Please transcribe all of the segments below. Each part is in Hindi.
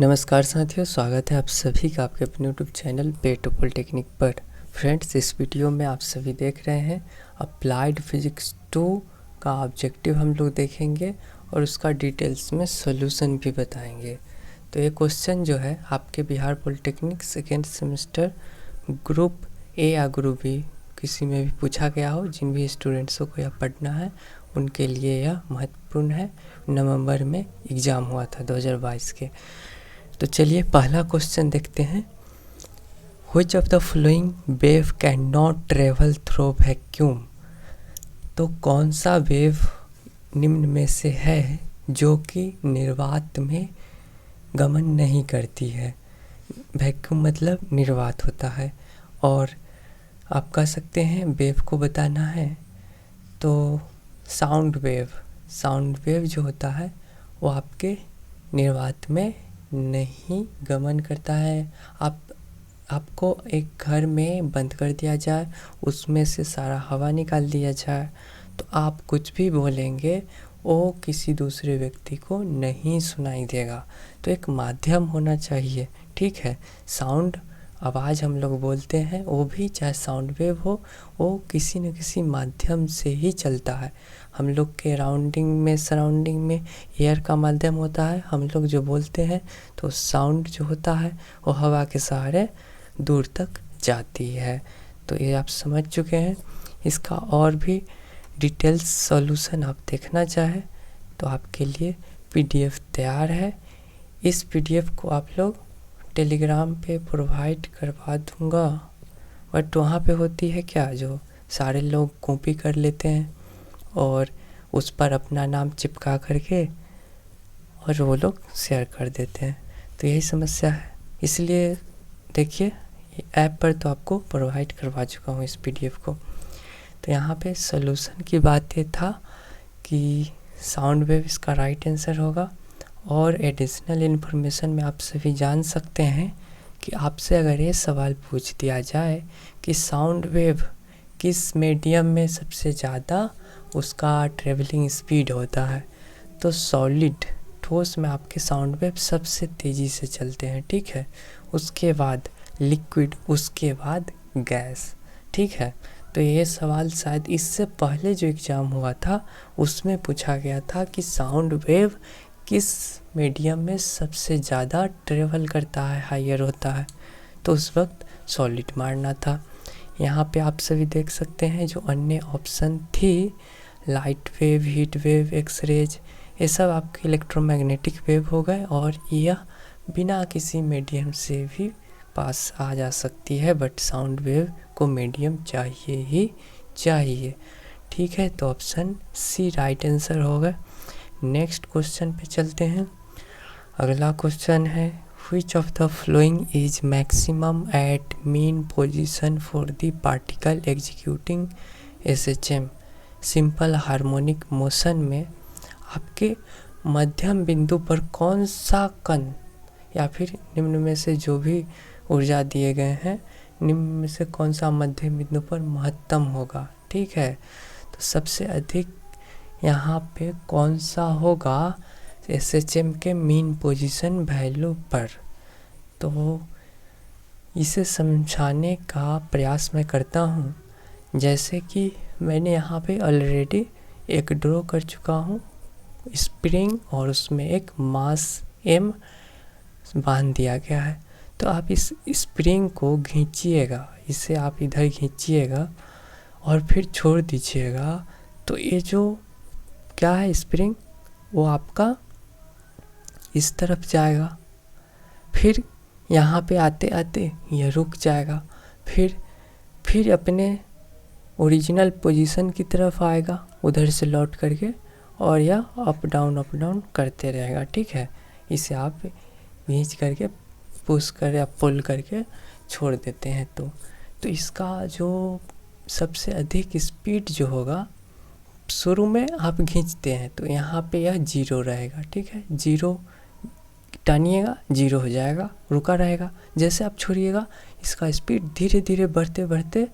नमस्कार साथियों, स्वागत है आप सभी का आपके अपने यूट्यूब चैनल पेटो पॉलिटेक्निक पर। फ्रेंड्स, इस वीडियो में आप सभी देख रहे हैं अप्लाइड फिजिक्स 2 का ऑब्जेक्टिव हम लोग देखेंगे और उसका डिटेल्स में सॉल्यूशन भी बताएंगे। तो ये क्वेश्चन जो है आपके Bihar polytechnic second semester group A या ग्रुप बी किसी में भी पूछा गया हो, जिन भी स्टूडेंट्सों को यह पढ़ना है उनके लिए यह महत्वपूर्ण है। नवंबर में एग्ज़ाम हुआ था 2022 के। तो चलिए पहला क्वेश्चन देखते हैं। Which of the following wave can not travel through vacuum. तो कौन सा वेव निम्न में से है जो कि निर्वात में गमन नहीं करती है। वैक्यूम मतलब निर्वात होता है, और आप कह सकते हैं वेव को बताना है तो साउंड वेव जो होता है वो आपके निर्वात में नहीं गमन करता है। आपको एक घर में बंद कर दिया जाए, उसमें से सारा हवा निकाल दिया जाए, तो आप कुछ भी बोलेंगे वो किसी दूसरे व्यक्ति को नहीं सुनाई देगा। तो एक माध्यम होना चाहिए, ठीक है। साउंड आवाज़ हम लोग बोलते हैं, वो भी चाहे साउंड वेव हो, वो किसी न किसी माध्यम से ही चलता है। हम लोग के सराउंडिंग में एयर का माध्यम होता है। हम लोग जो बोलते हैं तो साउंड जो होता है वो हवा के सहारे दूर तक जाती है। तो ये आप समझ चुके हैं। इसका और भी डिटेल्स सॉल्यूशन आप देखना चाहें तो आपके लिए पीडीएफ तैयार है। इस पीडीएफ को आप लोग टेलीग्राम पे प्रोवाइड करवा दूंगा, बट वहाँ पे होती है क्या, जो सारे लोग कॉपी कर लेते हैं और उस पर अपना नाम चिपका करके और वो लोग शेयर कर देते हैं। तो यही समस्या है। इसलिए देखिए, ऐप पर तो आपको प्रोवाइड करवा चुका हूँ इस पीडीएफ को। तो यहाँ पे सॉल्यूशन की बात ये था कि साउंड वेव इसका राइट आंसर होगा। और एडिशनल इन्फॉर्मेशन में आप सभी जान सकते हैं कि आपसे अगर ये सवाल पूछ दिया जाए कि साउंड वेव किस मीडियम में सबसे ज़्यादा उसका ट्रेवलिंग स्पीड होता है, तो सॉलिड ठोस में आपके साउंड वेव सबसे तेज़ी से चलते हैं, ठीक है। उसके बाद लिक्विड, उसके बाद गैस, ठीक है। तो ये सवाल शायद इससे पहले जो एग्ज़ाम हुआ था उसमें पूछा गया था कि साउंड वेव किस मीडियम में सबसे ज़्यादा ट्रेवल करता है, हायर होता है, तो उस वक्त सॉलिड मारना था। यहाँ पे आप सभी देख सकते हैं जो अन्य ऑप्शन थी, light wave, heat wave, x-rays, ये सब आपके इलेक्ट्रोमैग्नेटिक वेव हो गए, और यह बिना किसी मीडियम से भी पास आ जा सकती है, बट साउंड वेव को मीडियम चाहिए ही चाहिए, ठीक है। तो ऑप्शन सी राइट आंसर होगा। नेक्स्ट क्वेश्चन पे चलते हैं। अगला क्वेश्चन है, which of the following is maximum at mean position for the particle executing SHM simple harmonic motion में आपके मध्यम बिंदु पर कौन सा कण या फिर निम्न में से जो भी ऊर्जा दिए गए हैं, निम्न में से कौन सा मध्यम बिंदु पर महत्तम होगा, ठीक है। तो सबसे अधिक यहाँ पे कौन सा होगा एसएचएम के मीन पोजीशन वैल्यू पर। तो इसे समझाने का प्रयास मैं करता हूँ। जैसे कि मैंने यहाँ पे ऑलरेडी एक ड्रॉ कर चुका हूँ स्प्रिंग, और उसमें एक मास m बांध दिया गया है। तो आप इस स्प्रिंग को खींचिएगा, इसे आप इधर खींचिएगा और फिर छोड़ दीजिएगा। तो ये जो क्या है स्प्रिंग, वो आपका इस तरफ जाएगा, फिर यहाँ पे आते आते ये रुक जाएगा, फिर अपने ओरिजिनल पोजीशन की तरफ आएगा उधर से लौट करके, और यह अप डाउन करते रहेगा, ठीक है। इसे आप खींच करके पुश कर या पुल करके छोड़ देते हैं। तो इसका जो सबसे अधिक स्पीड जो होगा, शुरू में आप खींचते हैं तो यहाँ पे यह 0 रहेगा, ठीक है। 0 टानिएगा, 0 हो जाएगा, रुका रहेगा। जैसे आप छोड़िएगा, इसका स्पीड धीरे धीरे बढ़ते बढ़ते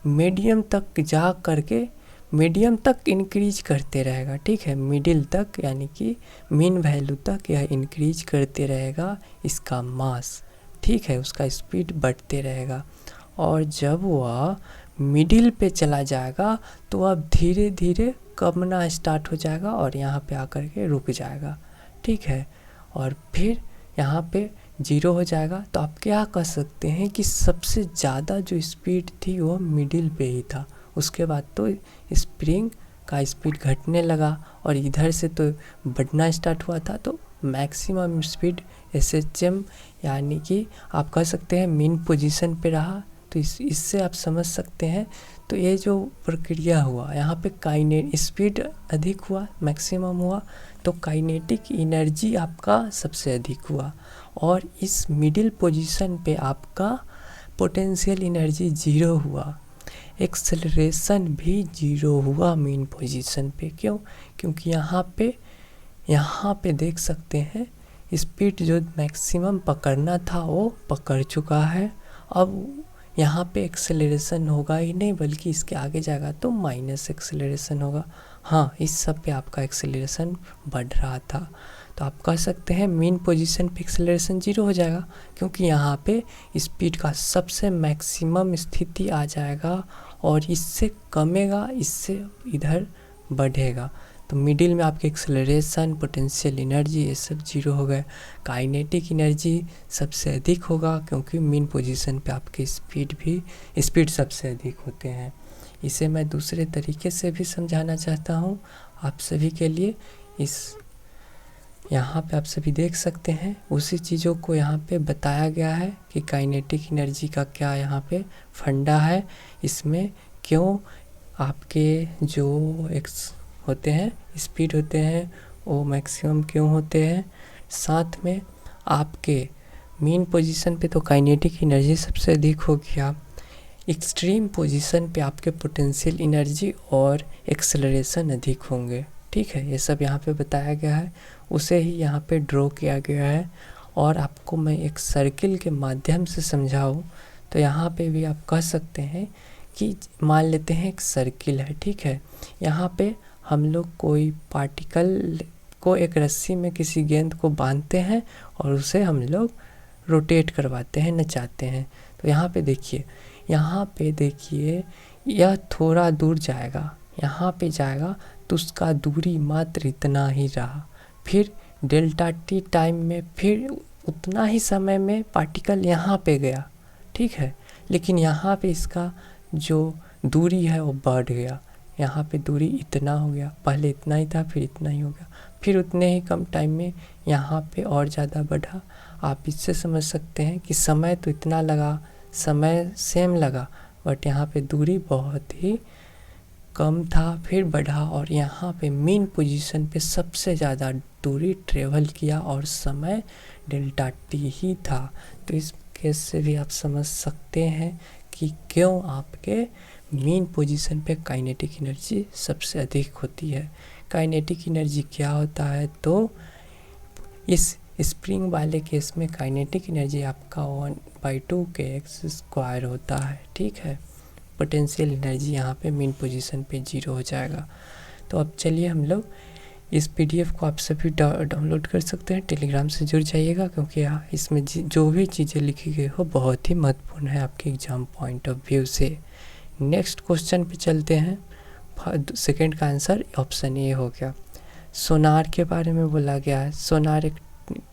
मीडियम तक जा करके मीडियम तक इंक्रीज करते रहेगा, ठीक है, मिडिल तक यानी कि मीन वैल्यू तक यह इंक्रीज करते रहेगा इसका मास, ठीक है, उसका स्पीड बढ़ते रहेगा। और जब वह मिडिल पे चला जाएगा तो अब धीरे धीरे कमना स्टार्ट हो जाएगा और यहाँ पे आकर के रुक जाएगा, ठीक है, और फिर यहाँ पे 0 हो जाएगा। तो आप क्या कह सकते हैं कि सबसे ज़्यादा जो स्पीड थी वो मिडिल पे ही था, उसके बाद तो स्प्रिंग का स्पीड घटने लगा और इधर से तो बढ़ना स्टार्ट हुआ था। तो मैक्सिमम स्पीड SHM यानी कि आप कह सकते हैं मीन पोजीशन पे रहा। तो इससे आप समझ सकते हैं। तो ये जो प्रक्रिया हुआ यहाँ पे स्पीड अधिक हुआ, मैक्सिमम हुआ, तो काइनेटिक एनर्जी आपका सबसे अधिक हुआ और इस मिडिल पोजीशन पे आपका पोटेंशियल एनर्जी 0 हुआ, एक्सेलरेशन भी 0 हुआ मीन पोजीशन पे। क्यों? क्योंकि यहाँ पे देख सकते हैं स्पीड जो मैक्सिमम पकड़ना था वो पकड़ चुका है। अब यहाँ पे एक्सेलरेशन होगा ही नहीं बल्कि इसके आगे जाएगा तो माइनस एक्सेलरेशन होगा। हाँ, इस सब पे आपका एक्सेलरेशन बढ़ रहा था। तो आप कह सकते हैं मीन पोजीशन पे एक्सेलरेशन 0 हो जाएगा क्योंकि यहाँ पे स्पीड का सबसे मैक्सिमम स्थिति आ जाएगा और इससे कमेगा, इससे इधर बढ़ेगा। तो मिडिल में आपके एक्सेलरेशन, पोटेंशियल एनर्जी ये सब 0 हो गए। काइनेटिक एनर्जी सबसे अधिक होगा क्योंकि मीन पोजीशन पे आपके स्पीड सबसे अधिक होते हैं। इसे मैं दूसरे तरीके से भी समझाना चाहता हूँ आप सभी के लिए। यहाँ पे आप सभी देख सकते हैं उसी चीज़ों को यहाँ पे बताया गया है कि काइनेटिक एनर्जी का क्या यहाँ पे फंडा है, इसमें क्यों आपके जो होते हैं स्पीड होते हैं वो मैक्सिमम क्यों होते हैं। साथ में आपके मीन पोजीशन पे तो काइनेटिक एनर्जी सबसे अधिक हो गया, एक्सट्रीम पोजीशन पे आपके पोटेंशियल एनर्जी और एक्सेलरेशन अधिक होंगे, ठीक है। ये सब यहाँ पे बताया गया है, उसे ही यहाँ पे ड्रॉ किया गया है। और आपको मैं एक सर्किल के माध्यम से समझाऊँ तो यहाँ पे भी आप कह सकते हैं कि मान लेते हैं एक सर्किल है, ठीक है। यहाँ पे हम लोग कोई पार्टिकल को एक रस्सी में किसी गेंद को बांधते हैं और उसे हम लोग रोटेट करवाते हैं, नचाते हैं। तो यहाँ पे देखिए यह थोड़ा दूर जाएगा, यहाँ पे जाएगा तो उसका दूरी मात्र इतना ही रहा। फिर डेल्टा टी टाइम में फिर उतना ही समय में पार्टिकल यहाँ पे गया, ठीक है। लेकिन यहाँ पे इसका जो दूरी है वो बढ़ गया, यहाँ पे दूरी इतना हो गया, पहले इतना ही था फिर इतना ही हो गया, फिर उतने ही कम टाइम में यहाँ पे और ज़्यादा बढ़ा। आप इससे समझ सकते हैं कि समय तो इतना लगा, समय सेम लगा, बट यहाँ पे दूरी बहुत ही कम था, फिर बढ़ा और यहाँ पे मीन पोजीशन पे सबसे ज़्यादा दूरी ट्रेवल किया और समय डेल्टा टी ही था। तो इस केस से भी आप समझ सकते हैं कि क्यों आपके मीन पोजीशन पे काइनेटिक एनर्जी सबसे अधिक होती है। काइनेटिक एनर्जी क्या होता है, तो इस स्प्रिंग वाले केस में काइनेटिक एनर्जी आपका 1/2 kx² होता है, ठीक है। पोटेंशियल एनर्जी यहाँ पे मीन पोजीशन पे 0 हो जाएगा। तो अब चलिए हम लोग इस PDF को आप सभी डाउनलोड कर सकते हैं, टेलीग्राम से जुड़ जाइएगा क्योंकि इसमें जो भी चीज़ें लिखी गई हो बहुत ही महत्वपूर्ण है आपके एग्जाम पॉइंट ऑफ व्यू से। नेक्स्ट क्वेश्चन पे चलते हैं। सेकंड का आंसर ऑप्शन ए हो गया। सोनार के बारे में बोला गया है। सोनार एक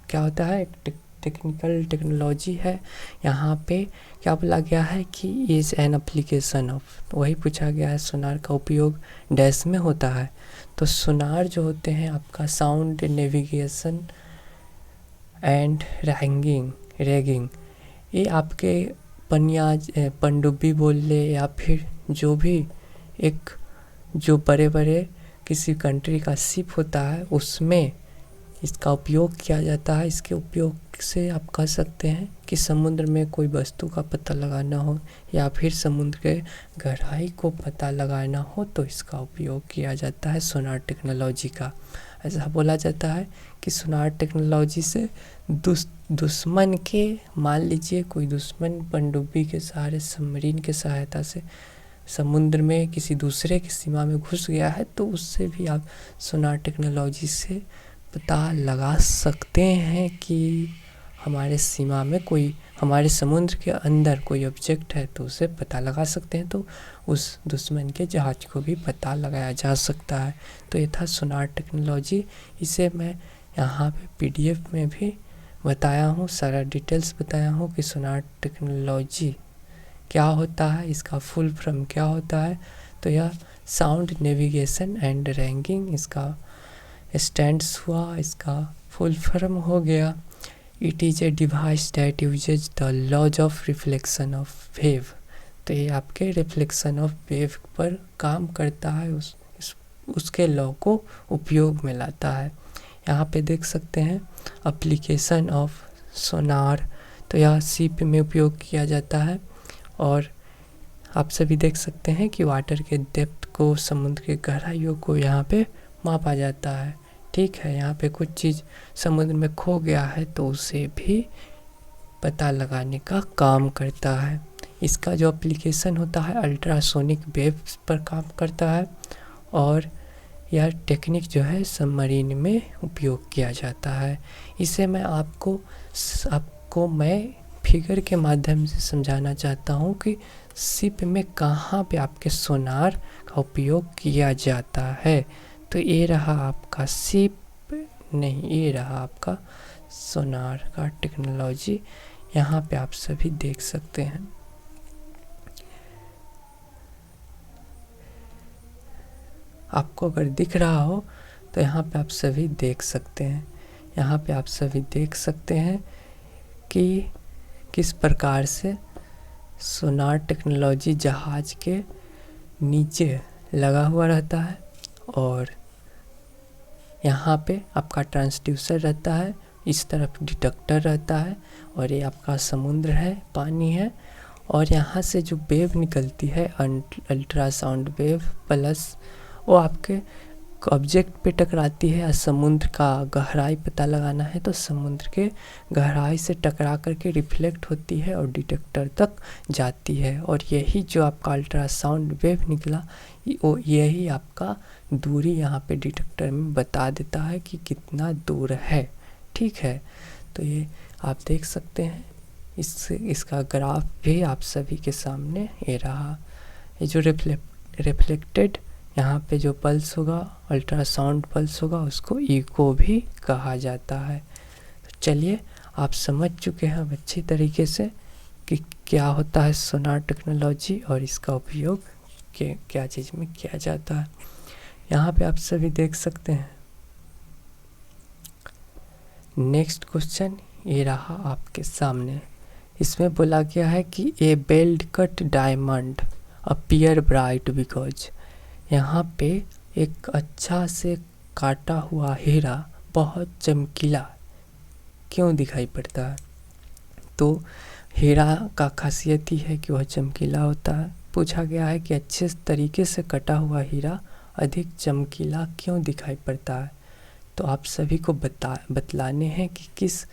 क्या होता है, एक टेक्नोलॉजी है। यहाँ पे क्या बोला गया है कि इज एन एप्लीकेशन ऑफ, वही पूछा गया है सोनार का उपयोग डैश में होता है। तो सोनार जो होते हैं आपका साउंड नेविगेशन एंड रैगिंग, ये आपके पनडुब्बी बोल ले या फिर जो भी एक जो बड़े बड़े किसी कंट्री का शिप होता है उसमें इसका उपयोग किया जाता है। इसके उपयोग से आप कह सकते हैं कि समुद्र में कोई वस्तु का पता लगाना हो या फिर समुद्र के गहराई को पता लगाना हो तो इसका उपयोग किया जाता है सोनार टेक्नोलॉजी का। ऐसा बोला जाता है कि सोनार टेक्नोलॉजी से दुश्मन के, मान लीजिए कोई दुश्मन पनडुब्बी के सहारे, सबमरीन के सहायता से समुद्र में किसी दूसरे की सीमा में घुस गया है तो उससे भी आप सोनार टेक्नोलॉजी से पता लगा सकते हैं कि हमारे सीमा में कोई, हमारे समुद्र के अंदर कोई ऑब्जेक्ट है तो उसे पता लगा सकते हैं, तो उस दुश्मन के जहाज को भी पता लगाया जा सकता है। तो ये था सोनार टेक्नोलॉजी। इसे मैं यहाँ पे पीडीएफ में भी बताया हूँ, सारा डिटेल्स बताया हूँ कि सोनार टेक्नोलॉजी क्या होता है, इसका फुल फॉर्म क्या होता है। तो यह साउंड नेविगेशन एंड रैंकिंग इसका स्टैंड्स हुआ, इसका फुल फॉर्म हो गया। It is a device that uses the laws of reflection of wave. तो ये आपके रिफ्लेक्शन ऑफ वेव पर काम करता है, उसके लॉ को उपयोग में लाता है। यहाँ पे देख सकते हैं एप्लीकेशन ऑफ सोनार, तो यह शिप में उपयोग किया जाता है। और आप सभी देख सकते हैं कि वाटर के डेप्थ को, समुद्र के गहराइयों को यहाँ पे मापा जाता है। ठीक है, यहाँ पे कुछ चीज़ समुद्र में खो गया है तो उसे भी पता लगाने का काम करता है। इसका जो एप्लीकेशन होता है अल्ट्रासोनिक वेव्स पर काम करता है, और यह टेक्निक जो है सबमरीन में उपयोग किया जाता है। इसे मैं आपको मैं फिगर के माध्यम से समझाना चाहता हूँ कि शिप में कहाँ पे आपके सोनार का उपयोग किया जाता है। तो ये रहा आपका शिप, नहीं ये रहा आपका सोनार का टेक्नोलॉजी, यहाँ पे आप सभी देख सकते हैं। आपको अगर दिख रहा हो तो यहाँ पे आप सभी देख सकते हैं, यहाँ पे आप सभी देख सकते हैं कि किस प्रकार से सोनार टेक्नोलॉजी जहाज के नीचे लगा हुआ रहता है, और यहाँ पे आपका ट्रांसड्यूसर रहता है, इस तरफ डिटेक्टर रहता है, और ये आपका समुद्र है, पानी है, और यहाँ से जो वेव निकलती है अल्ट्रासाउंड वेव प्लस वो आपके ऑब्जेक्ट पे टकराती है। समुद्र का गहराई पता लगाना है तो समुद्र के गहराई से टकरा करके रिफ्लेक्ट होती है और डिटेक्टर तक जाती है, और यही जो आपका अल्ट्रासाउंड वेव निकला वो यही आपका दूरी यहाँ पे डिटेक्टर में बता देता है कि कितना दूर है। ठीक है, तो ये आप देख सकते हैं, इसका ग्राफ भी आप सभी के सामने ये रहा। ये जो रिफ्लेक्टेड यहाँ पे जो पल्स होगा, अल्ट्रासाउंड पल्स होगा, उसको इको भी कहा जाता है। तो चलिए, आप समझ चुके हैं अब अच्छी तरीके से कि क्या होता है सोनार टेक्नोलॉजी और इसका उपयोग क्या चीज़ में किया जाता है। यहाँ पे आप सभी देख सकते हैं। नेक्स्ट क्वेश्चन ये रहा आपके सामने। इसमें बोला गया है कि ए बेल्ट cut diamond appear bright because. यहाँ पे एक अच्छा से काटा हुआ हीरा बहुत चमकीला क्यों दिखाई पड़ता है। तो हीरा का खासियत ही है कि वह चमकीला होता है। पूछा गया है कि अच्छे तरीके से कटा हुआ हीरा अधिक चमकीला क्यों दिखाई पड़ता है। तो आप सभी को बतलाने हैं कि किस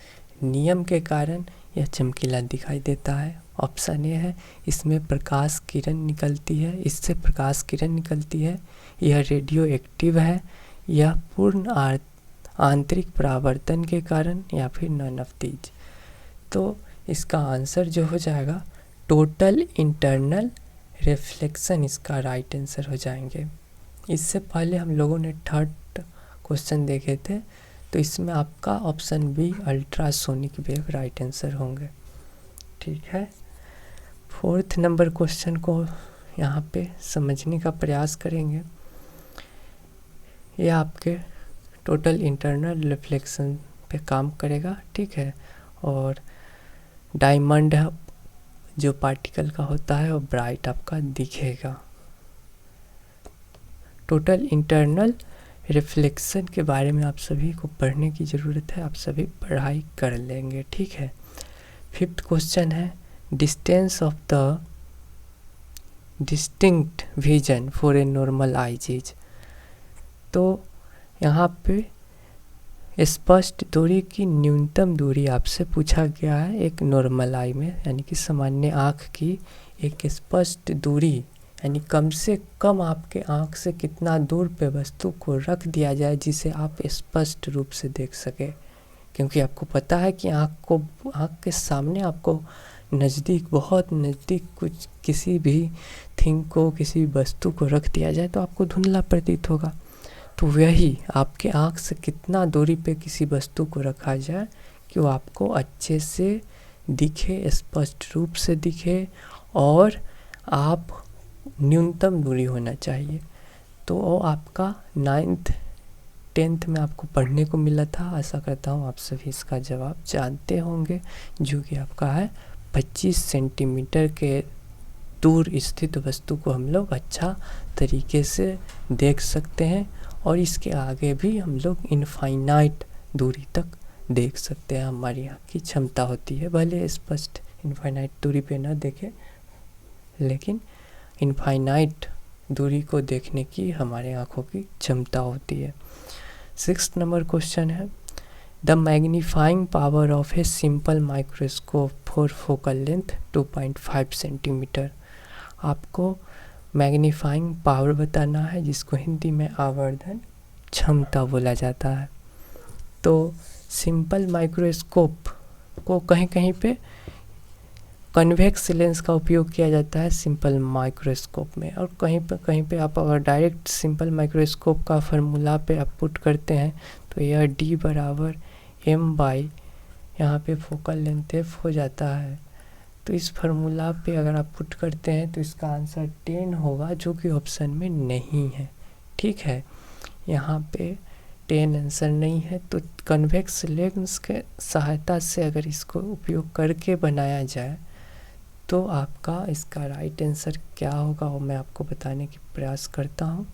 नियम के कारण यह चमकीला दिखाई देता है। ऑप्शन ए है, इसमें प्रकाश किरण निकलती है, इससे प्रकाश किरण निकलती है, यह रेडियो एक्टिव है, यह पूर्ण आंतरिक परावर्तन के कारण, या फिर नन ऑफ दीज। तो इसका आंसर जो हो जाएगा टोटल इंटरनल रिफ्लेक्शन, इसका राइट आंसर हो जाएंगे। इससे पहले हम लोगों ने थर्ड क्वेश्चन देखे थे, तो इसमें आपका option B ultrasonic wave right answer होंगे। ठीक है, फोर्थ नंबर क्वेश्चन को यहाँ पे समझने का प्रयास करेंगे। यह आपके टोटल इंटरनल रिफ्लेक्शन पे काम करेगा। ठीक है, और डायमंड जो पार्टिकल का होता है वो ब्राइट आपका दिखेगा। टोटल इंटरनल रिफ्लेक्शन के बारे में आप सभी को पढ़ने की ज़रूरत है, आप सभी पढ़ाई कर लेंगे। ठीक है, फिफ्थ क्वेश्चन है distance of the distinct vision for a normal eyes. तो यहाँ पे स्पष्ट दूरी की न्यूनतम दूरी आपसे पूछा गया है एक नॉर्मल आई में, यानी कि सामान्य आँख की एक स्पष्ट दूरी, यानी कम से कम आपके आँख से कितना दूर पे वस्तु को रख दिया जाए जिसे आप स्पष्ट रूप से देख सके, क्योंकि आपको पता है कि आँख के सामने आपको नज़दीक, बहुत नज़दीक कुछ किसी भी थिंग को, किसी वस्तु को रख दिया जाए तो आपको धुंधला प्रतीत होगा। तो वही आपके आँख से कितना दूरी पे किसी वस्तु को रखा जाए कि वो आपको अच्छे से दिखे, स्पष्ट रूप से दिखे, और आप न्यूनतम दूरी होना चाहिए। तो वो आपका 9th 10th में आपको पढ़ने को मिला था। आशा करता हूँ आप सभी इसका जवाब जानते होंगे, जो कि आपका है 25 सेंटीमीटर के दूर स्थित वस्तु को हम लोग अच्छा तरीके से देख सकते हैं, और इसके आगे भी हम लोग इनफाइनाइट दूरी तक देख सकते हैं। हमारी आँख की क्षमता होती है, भले स्पष्ट इनफाइनाइट दूरी पे ना देखें, लेकिन इनफाइनाइट दूरी को देखने की हमारे आँखों की क्षमता होती है। 6th नंबर क्वेश्चन है, the magnifying power of a simple microscope for focal length 2.5 centimetre. आपको मैग्नीफाइंग पावर बताना है, जिसको हिंदी में आवर्धन क्षमता बोला जाता है। तो सिंपल माइक्रोस्कोप को कहीं कहीं पे कन्वेक्स लेंस का उपयोग किया जाता है सिंपल माइक्रोस्कोप में, और कहीं पे आप अगर डायरेक्ट सिंपल माइक्रोस्कोप का फार्मूला पे आप पुट करते हैं तो यह D बराबर m/, यहाँ पे फोकल लेंथ f हो जाता है। तो इस फार्मूला पे अगर आप पुट करते हैं तो इसका आंसर 10 होगा, जो कि ऑप्शन में नहीं है। ठीक है, यहाँ पे 10 आंसर नहीं है। तो कन्वेक्स लेंस के सहायता से अगर इसको उपयोग करके बनाया जाए तो आपका इसका राइट आंसर क्या होगा वो मैं आपको बताने की प्रयास करता हूँ।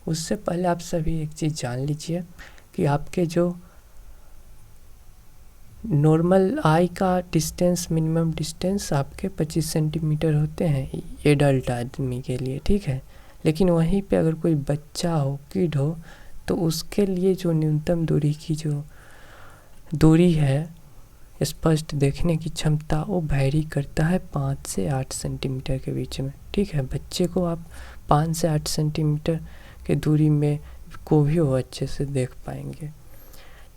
उससे पहले आप सभी एक चीज़ जान लीजिए कि आपके जो नॉर्मल आई का डिस्टेंस, मिनिमम डिस्टेंस आपके 25 सेंटीमीटर होते हैं एडल्ट आदमी के लिए, ठीक है। लेकिन वहीं पे अगर कोई बच्चा हो, किड हो, तो उसके लिए जो न्यूनतम दूरी की जो दूरी है स्पष्ट देखने की क्षमता, वो वैरी करता है 5 से 8 सेंटीमीटर के बीच में। ठीक है, बच्चे को आप 5 से 8 सेंटीमीटर के दूरी में को भी वो अच्छे से देख पाएंगे।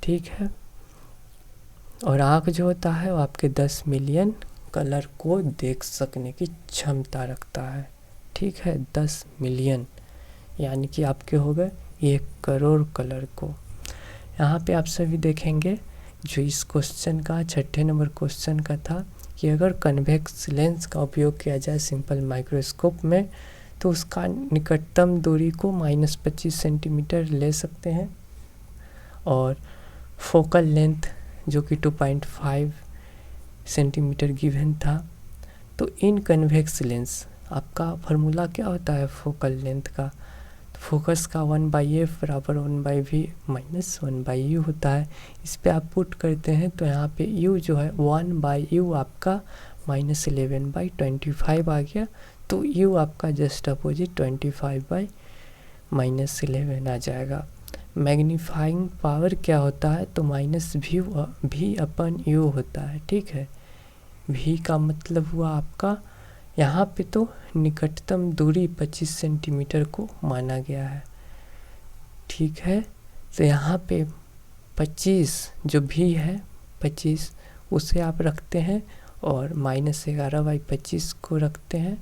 ठीक है, और आँख जो होता है वो आपके 10 मिलियन कलर को देख सकने की क्षमता रखता है। ठीक है, 10 मिलियन यानी कि आपके हो गए 1 करोड़ कलर को। यहाँ पे आप सभी देखेंगे जो इस क्वेश्चन का 6ठे नंबर क्वेश्चन का था कि अगर कन्वेक्स लेंस का उपयोग किया जाए सिंपल माइक्रोस्कोप में तो उसका निकटतम दूरी को -25 सेंटीमीटर ले सकते हैं, और फोकल लेंथ जो कि 2.5 सेंटीमीटर गिवन था। तो इन कन्वेक्स लेंस आपका फार्मूला क्या होता है फोकल लेंथ का, फोकस का 1/f बराबर 1/v माइनस 1/u होता है। इस पे आप पुट करते हैं तो यहाँ पे u जो है 1/u आपका -11/25 आ गया। तो u आपका जस्ट अपोजिट 25/-11 आ जाएगा। मैग्नीफाइंग पावर क्या होता है, तो -v/u होता है। ठीक है, v का मतलब हुआ आपका, यहाँ पे तो निकटतम दूरी 25 सेंटीमीटर को माना गया है। ठीक है, तो यहाँ पे 25 जो भी है 25 उसे आप रखते हैं और -11/25 को रखते हैं।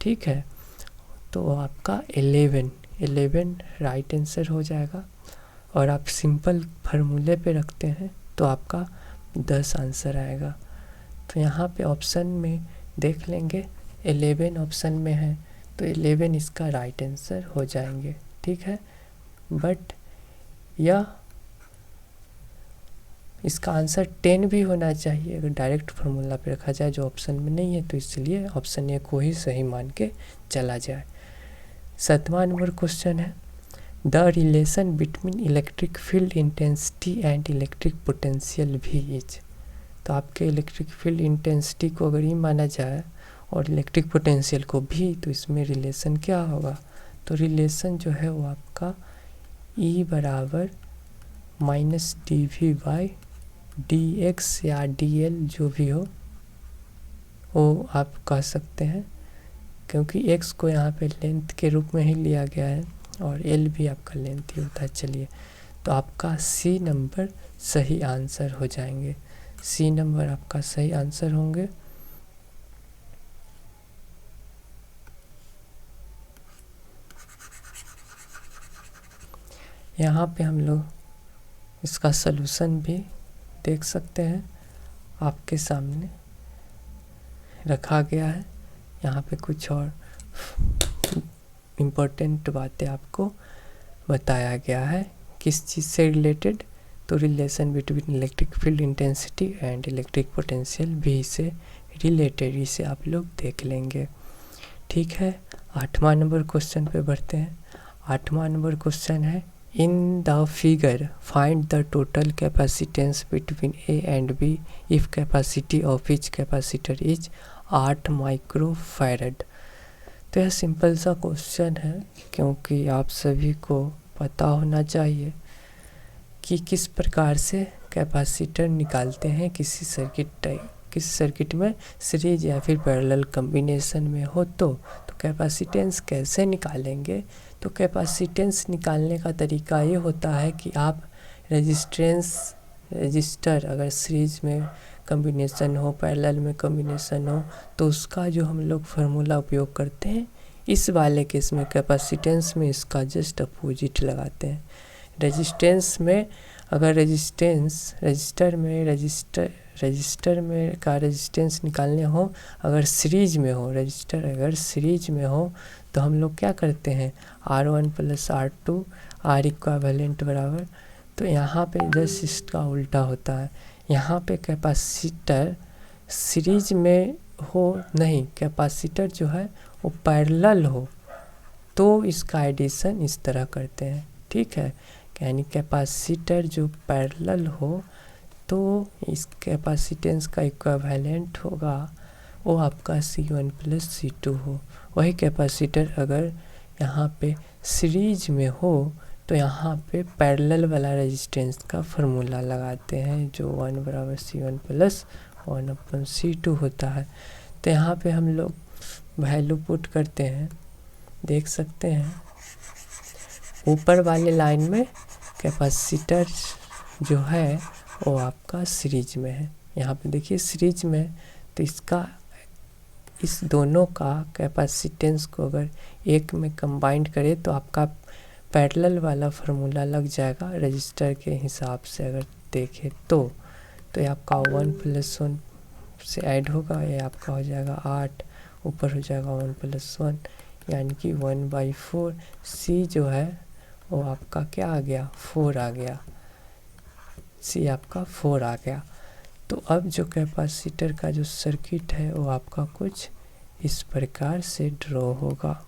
ठीक है, तो आपका 11 राइट आंसर हो जाएगा, और आप सिंपल फार्मूले पे रखते हैं तो आपका 10 आंसर आएगा। तो यहाँ पे ऑप्शन में देख लेंगे 11 ऑप्शन में है, तो 11 इसका राइट आंसर हो जाएंगे। ठीक है, बट यह इसका आंसर 10 भी होना चाहिए अगर डायरेक्ट फार्मूला पे रखा जाए, जो ऑप्शन में नहीं है, तो इसलिए ऑप्शन ए को ही सही मान के चला जाए। 7वां नंबर क्वेश्चन है, the relation between electric field intensity and electric potential भी इज। तो आपके इलेक्ट्रिक फील्ड इंटेंसिटी को अगर ही माना जाए और इलेक्ट्रिक पोटेंशियल को भी, तो इसमें रिलेशन क्या होगा, तो रिलेशन जो है वो आपका E बराबर -dV/dx या dl जो भी हो वो आप कह सकते हैं क्योंकि x को यहाँ पे लेंथ के रूप में ही लिया गया है और l भी आपका लेंथ ही होता है। चलिए, तो आपका सी नंबर सही आंसर हो जाएंगे, सी नंबर आपका सही आंसर होंगे। यहाँ पे हम लोग इसका सलूशन भी देख सकते हैं, आपके सामने रखा गया है। यहाँ पे कुछ और इम्पोर्टेंट बातें आपको बताया गया है, किस चीज़ से रिलेटेड, तो relation between electric field intensity and electric potential भी से रिलेटेड, इसे आप लोग देख लेंगे। ठीक है, 8वां नंबर क्वेश्चन पे बढ़ते हैं। 8वां नंबर क्वेश्चन है, in the figure find the total capacitance between A and B if capacity of each capacitor is 8 microfarad. तो यह सिंपल सा क्वेश्चन है, क्योंकि आप सभी को पता होना चाहिए कि किस प्रकार से कैपेसिटर निकालते हैं किसी सर्किट में सीरीज या फिर पैरेलल कॉम्बिनेशन में हो तो कैपेसिटेंस कैसे निकालेंगे। तो कैपेसिटेंस निकालने का तरीका ये होता है कि आप रजिस्टर अगर सीरीज में कॉम्बिनेशन हो, पैरेलल में कॉम्बिनेशन हो, तो उसका जो हम लोग फार्मूला उपयोग करते हैं, इस वाले केस में कैपेसिटेंस में इसका जस्ट अपोजिट लगाते हैं। रेजिस्टेंस में अगर रजिस्टर में का रेजिस्टेंस निकालने हो, अगर सीरीज में हो, रजिस्टर अगर सीरीज में हो, तो हम लोग क्या करते हैं, R1 + R2 R इक्विवेलेंट बराबर। तो यहाँ पे जस्ट इसका उल्टा होता है, यहाँ पे कैपेसिटर सीरीज में हो नहीं, कैपेसिटर जो है वो पैरेलल हो, तो इसका एडिशन इस तरह करते हैं। ठीक है, यानी कैपेसिटर जो पैरेलल हो तो इस कैपेसिटेंस का इक्विवेलेंट होगा वो आपका C1 + C2 हो। वही कैपेसिटर अगर यहाँ पे सीरीज में हो तो यहाँ पे पैरेलल वाला रेजिस्टेंस का फार्मूला लगाते हैं, जो 1 = C1 + 1/C2 होता है। तो यहाँ पे हम लोग वैल्यू पुट करते हैं, देख सकते हैं ऊपर वाले लाइन में कैपेसिटर जो है वो आपका सीरीज में है। यहाँ पे देखिए सीरीज में, तो इस दोनों का कैपेसिटेंस को अगर एक में कंबाइंड करें तो आपका पैरेलल वाला फार्मूला लग जाएगा रजिस्टर के हिसाब से अगर देखें तो ये आपका 1 + 1 से ऐड होगा, ये आपका हो जाएगा 8, ऊपर हो जाएगा 1 + 1 यानी कि 1/4। C जो है वो आपका क्या आ गया, 4 आ गया, C आपका 4 आ गया। तो अब जो कैपेसिटर का जो सर्किट है वो आपका कुछ इस प्रकार से ड्रॉ होगा।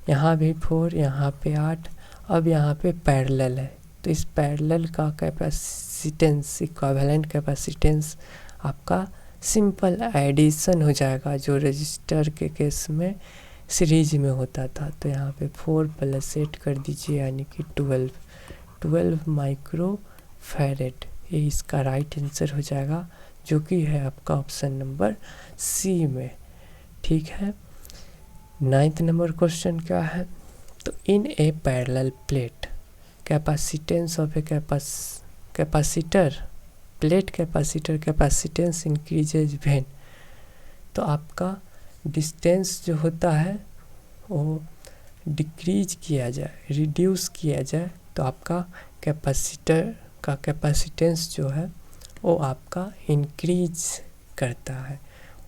यहाँ भी 4, यहाँ पे 8, अब यहाँ पे पैरेलल है, तो इस पैरेलल का कैपेसिटेंस, इक्विवेलेंट कैपेसिटेंस आपका सिंपल एडिशन हो जाएगा, जो रजिस्टर के केस में सीरीज में होता था। तो यहाँ पे 4 + 8 कर दीजिए, यानी कि 12 माइक्रोफैरड, ये इसका राइट आंसर हो जाएगा, जो कि है आपका ऑप्शन नंबर सी में। ठीक है, 9th नंबर क्वेश्चन क्या है, तो in a parallel plate capacitance of a capacitor plate capacitance increases when. तो आपका डिस्टेंस जो होता है वो डिक्रीज किया जाए, रिड्यूस किया जाए, तो आपका कैपेसिटर का कैपेसिटेंस जो है वो आपका इंक्रीज करता है।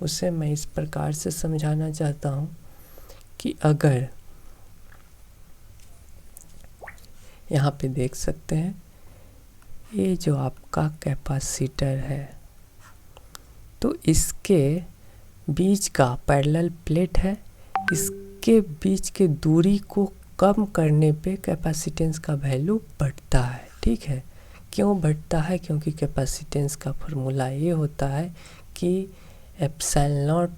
उसे मैं इस प्रकार से समझाना चाहता हूँ कि अगर यहाँ पे देख सकते हैं ये जो आपका कैपेसिटर है, तो इसके बीच का पैरेलल प्लेट है, इसके बीच के दूरी को कम करने पे कैपेसिटेंस का वैल्यू बढ़ता है। ठीक है, क्यों बढ़ता है, क्योंकि कैपेसिटेंस का फार्मूला ये होता है कि ε0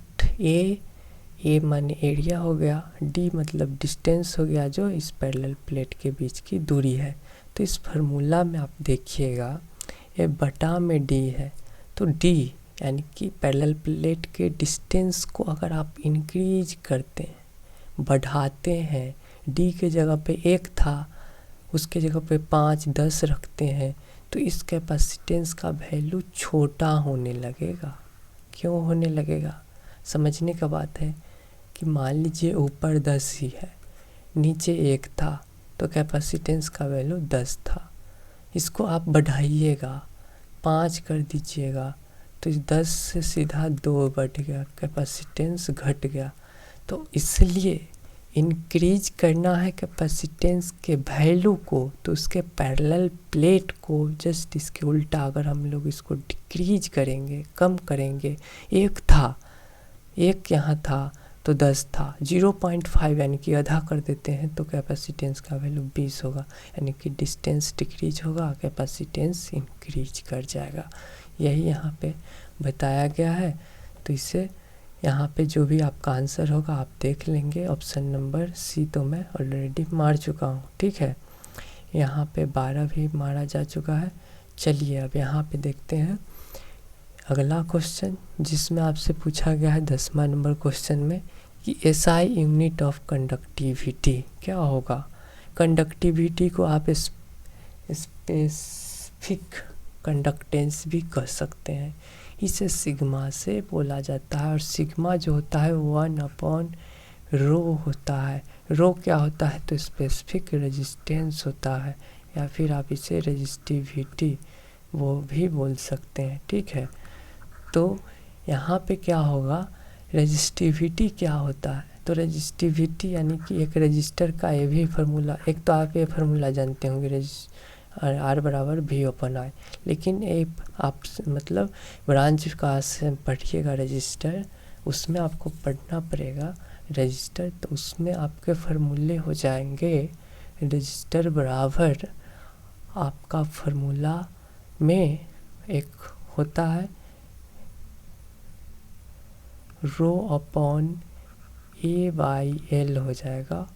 ए माने एरिया हो गया, डी मतलब डिस्टेंस हो गया, जो इस पैरेलल प्लेट के बीच की दूरी है। तो इस फार्मूला में आप देखिएगा ये बटा में डी है, तो डी यानी कि पैरेलल प्लेट के डिस्टेंस को अगर आप इंक्रीज करते हैं, बढ़ाते हैं, डी के जगह पे 1 था उसके जगह पे 5, 10 रखते हैं, तो इस कैपेसिटेंस का वैल्यू छोटा होने लगेगा। क्यों होने लगेगा? समझने का बात है कि मान लीजिए ऊपर 10 ही है, नीचे 1 था, तो कैपेसिटेंस का वैल्यू 10 था। इसको आप बढ़ाइएगा, 5 कर दीजिएगा, तो 10 से सीधा 2 बढ़ गया, कैपेसिटेंस घट गया। तो इसलिए इंक्रीज करना है कैपेसिटेंस के वैल्यू को, तो उसके पैरेलल प्लेट को जस्ट इसके उल्टा अगर हम लोग इसको डिक्रीज करेंगे, कम करेंगे, 1 था, 1 यहाँ था तो 10 था, 0.5 यानी कि आधा कर देते हैं तो कैपेसिटेंस का वैल्यू 20 होगा, यानी कि डिस्टेंस डिक्रीज होगा, कैपेसिटेंस इंक्रीज कर जाएगा। यही यहाँ पे बताया गया है। तो इसे यहाँ पे जो भी आपका आंसर होगा आप देख लेंगे। ऑप्शन नंबर सी तो मैं ऑलरेडी मार चुका हूँ, ठीक है। यहाँ पे 12 भी मारा जा चुका है। चलिए अब यहाँ पे देखते हैं अगला क्वेश्चन, जिसमें आपसे पूछा गया है 10वां नंबर क्वेश्चन में कि एसआई यूनिट ऑफ कंडक्टिविटी क्या होगा। कंडक्टिविटी को आप स्पेसिफिक कंडक्टेंस भी कह सकते हैं। इसे सिग्मा से बोला जाता है, और सिग्मा जो होता है 1/ρ होता है। रो क्या होता है? तो स्पेसिफिक रेजिस्टेंस होता है, या फिर आप इसे रेजिस्टिविटी वो भी बोल सकते हैं, ठीक है। तो यहाँ पे क्या होगा, रेजिस्टिविटी क्या होता है? तो रेजिस्टिविटी यानी कि एक रजिस्टर का ये भी फार्मूला, एक तो आप ये फार्मूला जानते होंगे R बराबर V/I, लेकिन एक आप मतलब ब्रांच का से पढ़िएगा रजिस्टर, उसमें आपको पढ़ना पड़ेगा रजिस्टर, तो उसमें आपके फार्मूले हो जाएंगे रजिस्टर बराबर आपका फार्मूला में एक होता है ρ/A/L हो जाएगा।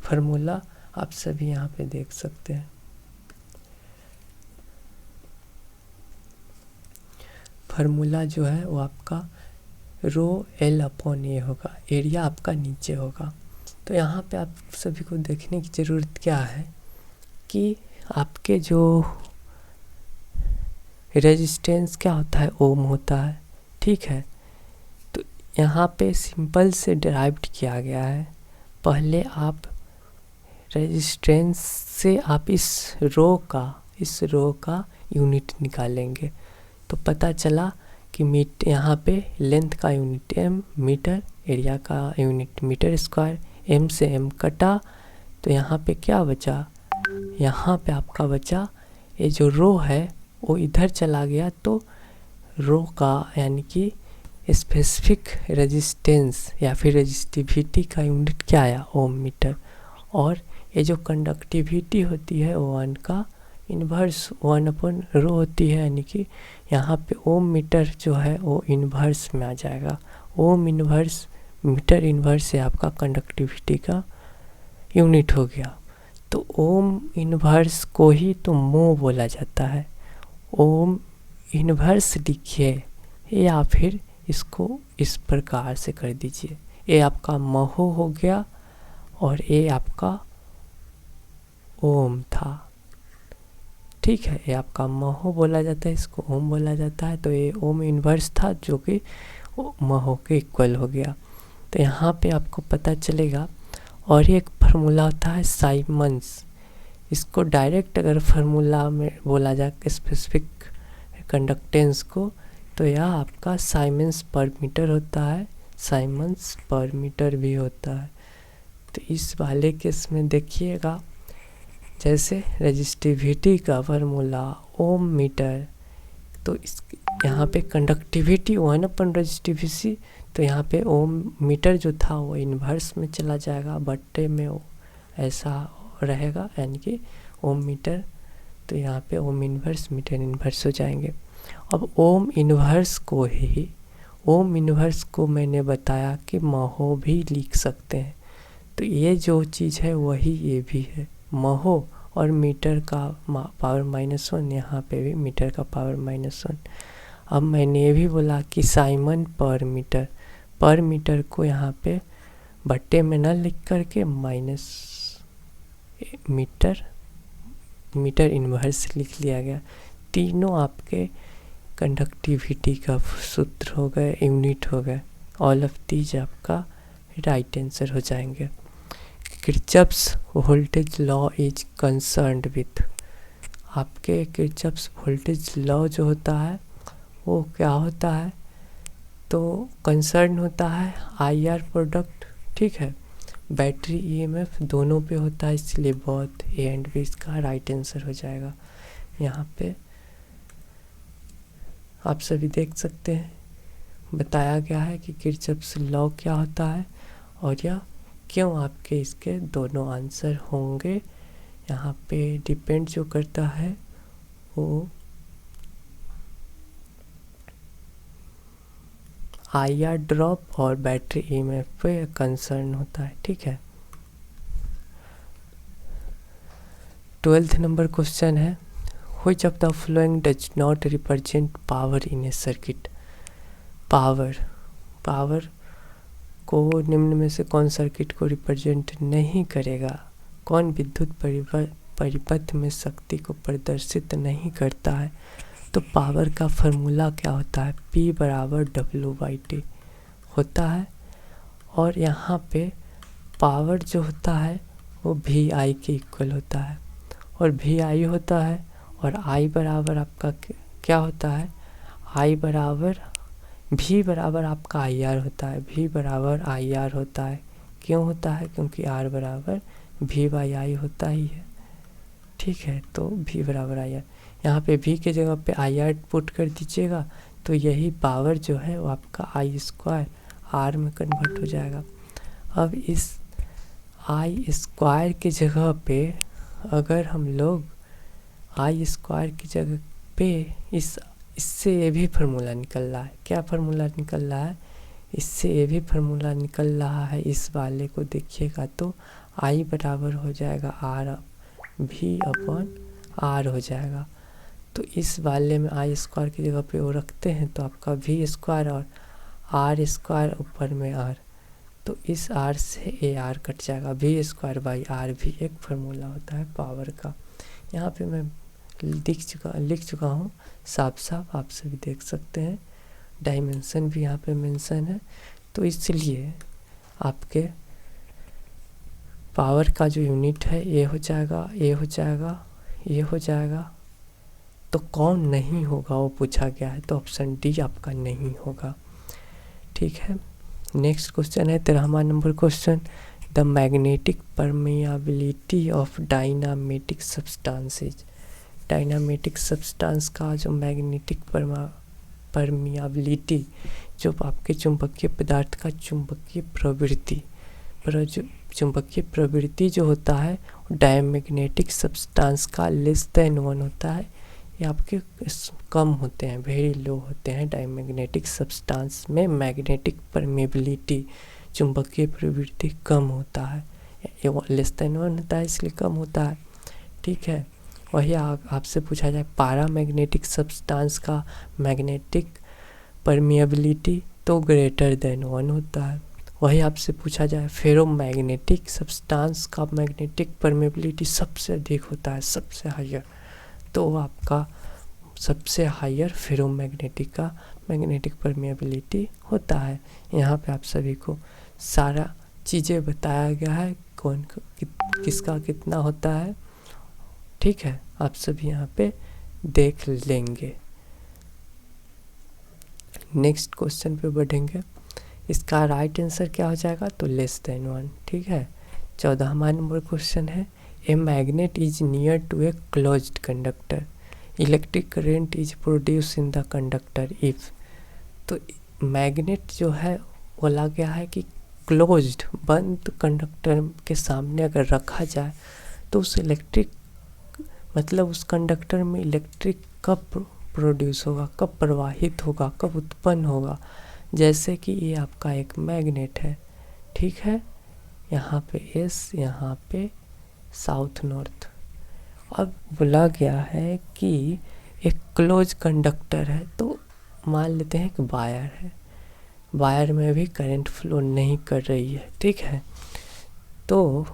फार्मूला आप सभी यहाँ पे देख सकते हैं। फार्मूला जो है वो आपका ρL/A होगा, एरिया आपका नीचे होगा। तो यहाँ पे आप सभी को देखने की ज़रूरत क्या है कि आपके जो रेजिस्टेंस क्या होता है, ओम होता है, ठीक है। तो यहाँ पे सिंपल से डिराइव्ड किया गया है। पहले आप रेजिस्टेंस से आप इस रो का यूनिट निकालेंगे, तो पता चला कि यहाँ पे लेंथ का यूनिट m मीटर, एरिया का यूनिट मीटर स्क्वायर, m से m कटा, तो यहाँ पे क्या बचा, यहाँ पे आपका बचा ये जो रो है वो इधर चला गया, तो रो का यानी कि स्पेसिफिक रेजिस्टेंस या फिर रेजिस्टिविटी का यूनिट क्या आया, ओम मीटर। और ये जो कंडक्टिविटी होती है वो 1 का इन्वर्स 1/ρ होती है, यानी कि यहाँ पे ओम मीटर जो है वो इन्वर्स में आ जाएगा। ओम इन्वर्स मीटर इन्वर्स से आपका कंडक्टिविटी का यूनिट हो गया। तो ओम इन्वर्स को ही तो मो बोला जाता है। ओम इन्वर्स लिखिए, या फिर इसको इस प्रकार से कर दीजिए, ये आपका महो हो गया और ये आपका ओम था, ठीक है। ये आपका महो बोला जाता है, इसको ओम बोला जाता है। तो ये ओम इन्वर्स था जो कि महो के इक्वल हो गया। तो यहाँ पे आपको पता चलेगा। और एक फार्मूला होता है साइमंस, इसको डायरेक्ट अगर फार्मूला में बोला जाए स्पेसिफिक कंडक्टेंस को, तो यह आपका साइमंस पर मीटर होता है, साइमंस पर मीटर भी होता है। तो इस वाले केस में देखिएगा, जैसे रेजिस्टिविटी का फार्मूला ओम मीटर, तो इस यहाँ पे कंडक्टिविटी 1 रेजिस्टिविटी, तो यहाँ पे ओम मीटर जो था वो इन्वर्स में चला जाएगा, बट्टे में वो ऐसा रहेगा, यानी कि ओम मीटर, तो यहाँ पे ओम इन्वर्स मीटर इन्वर्स हो जाएंगे। अब ओम इन्वर्स को मैंने बताया कि महो भी लिख सकते हैं। तो ये जो चीज़ है वही ये भी है, महो और मीटर का पावर -1, यहाँ पे भी मीटर का पावर -1। अब मैंने ये भी बोला कि साइमन पर मीटर को यहाँ पे बट्टे में न लिख करके माइनस मीटर इन्वर्स लिख लिया गया। तीनों आपके कंडक्टिविटी का सूत्र हो गए, यूनिट हो गए। ऑल ऑफ दीज आपका राइट आंसर हो जाएंगे। Kirchhoff's voltage law is concerned with, आपके किरचॉफ्स वोल्टेज लॉ जो होता है वो क्या होता है, तो कंसर्न होता है आईआर प्रोडक्ट, ठीक है, बैटरी ईएमएफ दोनों पे होता है, इसलिए बहुत ए एंड बी इसका राइट आंसर हो जाएगा। यहाँ पे आप सभी देख सकते हैं बताया गया है कि किरचॉफ्स लॉ क्या होता है और यह क्यों आपके इसके दोनों आंसर होंगे। यहाँ पे डिपेंड जो करता है वो आईआर ड्रॉप और बैटरी ईएमएफ पे कंसर्न होता है, ठीक है। 12th नंबर क्वेश्चन है, which of the following does not represent power in A circuit. Power को निम्न में से कौन सर्किट को रिप्रेजेंट नहीं करेगा, कौन विद्युत परिपथ में शक्ति को प्रदर्शित नहीं करता है। तो पावर का फॉर्मूला क्या होता है, P बराबर W/T होता है। और यहाँ पे पावर जो होता है वो VI के इक्वल होता है, और VI होता है, और I बराबर आपका क्या होता है, V बराबर आपका IR होता है, V बराबर IR होता है। क्यों होता है, क्योंकि R बराबर V/I होता ही है, ठीक है। तो V बराबर IR, यहाँ पे V के जगह पे IR पुट कर दीजिएगा तो यही पावर जो है वो आपका I² R में कन्वर्ट हो जाएगा। अब इस I² के जगह पे अगर हम लोग I² की जगह पे इससे ये भी फार्मूला निकल रहा है, क्या फार्मूला निकल रहा है, इससे ये भी फार्मूला निकल रहा है, इस वाले को देखिएगा तो I बराबर हो जाएगा V/R हो जाएगा। तो इस वाले में I² की जगह पे वो रखते हैं तो आपका V² और R² ऊपर में R, तो इस R से AR कट जाएगा। V²/R भी एक फार्मूला होता है पावर का। यहाँ पे मैं लिख चुका हूँ साफ, आप सभी देख सकते हैं। डायमेंशन भी यहाँ पे मेंशन है, तो इसलिए आपके पावर का जो यूनिट है ये हो जाएगा, ये हो जाएगा, ये हो जाएगा। तो कौन नहीं होगा वो पूछा गया है, तो ऑप्शन डी आपका नहीं होगा, ठीक है। नेक्स्ट क्वेश्चन है 13वां number question, the magnetic permeability of diamagnetic substances. Diamagnetic substance का जो मैग्नेटिक परमियाबिलिटी, जो आपके चुंबकीय पदार्थ का चुंबकीय प्रवृत्ति जो होता है डायमैग्नेटिक सब्सटेंस का <1 होता है। ये आपके कम होते हैं, वेरी लो होते हैं। डायमैग्नेटिक सब्सटेंस में मैग्नेटिक परमिएबिलिटी, चुंबकीय प्रवृत्ति कम होता है, ये <1 होता है इसलिए कम होता है, ठीक है। वही आपसे पूछा जाए पैरामैग्नेटिक सब्सटेंस का मैग्नेटिक परमिएबिलिटी तो <1 होता है। वही आपसे पूछा जाए फेरोमैग्नेटिक सब्सटेंस का मैग्नेटिक परमिएबिलिटी सबसे अधिक होता है, सबसे हायर, तो आपका सबसे हायर फेरोमैग्नेटिक का मैग्नेटिक परमिएबिलिटी होता है। यहाँ पे आप सभी को सारा चीज़ें बताया गया है, कौन किसका कितना होता है, ठीक है। आप सभी यहाँ पे देख लेंगे। नेक्स्ट क्वेश्चन पे बढ़ेंगे। इसका राइट आंसर क्या हो जाएगा, तो <1, ठीक है। 14वां नंबर क्वेश्चन है, a magnet is near to a closed conductor, electric current is produce in the conductor if. तो मैग्नेट जो है बोला गया है कि क्लोज्ड बंद कंडक्टर के सामने अगर रखा जाए तो उस उस कंडक्टर में इलेक्ट्रिक कब प्रोड्यूस होगा, कब प्रवाहित होगा, कब उत्पन्न होगा। जैसे कि ये आपका एक मैग्नेट है, ठीक है, यहाँ पे एस, यहाँ पे साउथ नॉर्थ। अब बोला गया है कि एक क्लोज कंडक्टर है, तो मान लेते हैं कि वायर है, वायर में भी करंट फ्लो नहीं कर रही है, ठीक है। तो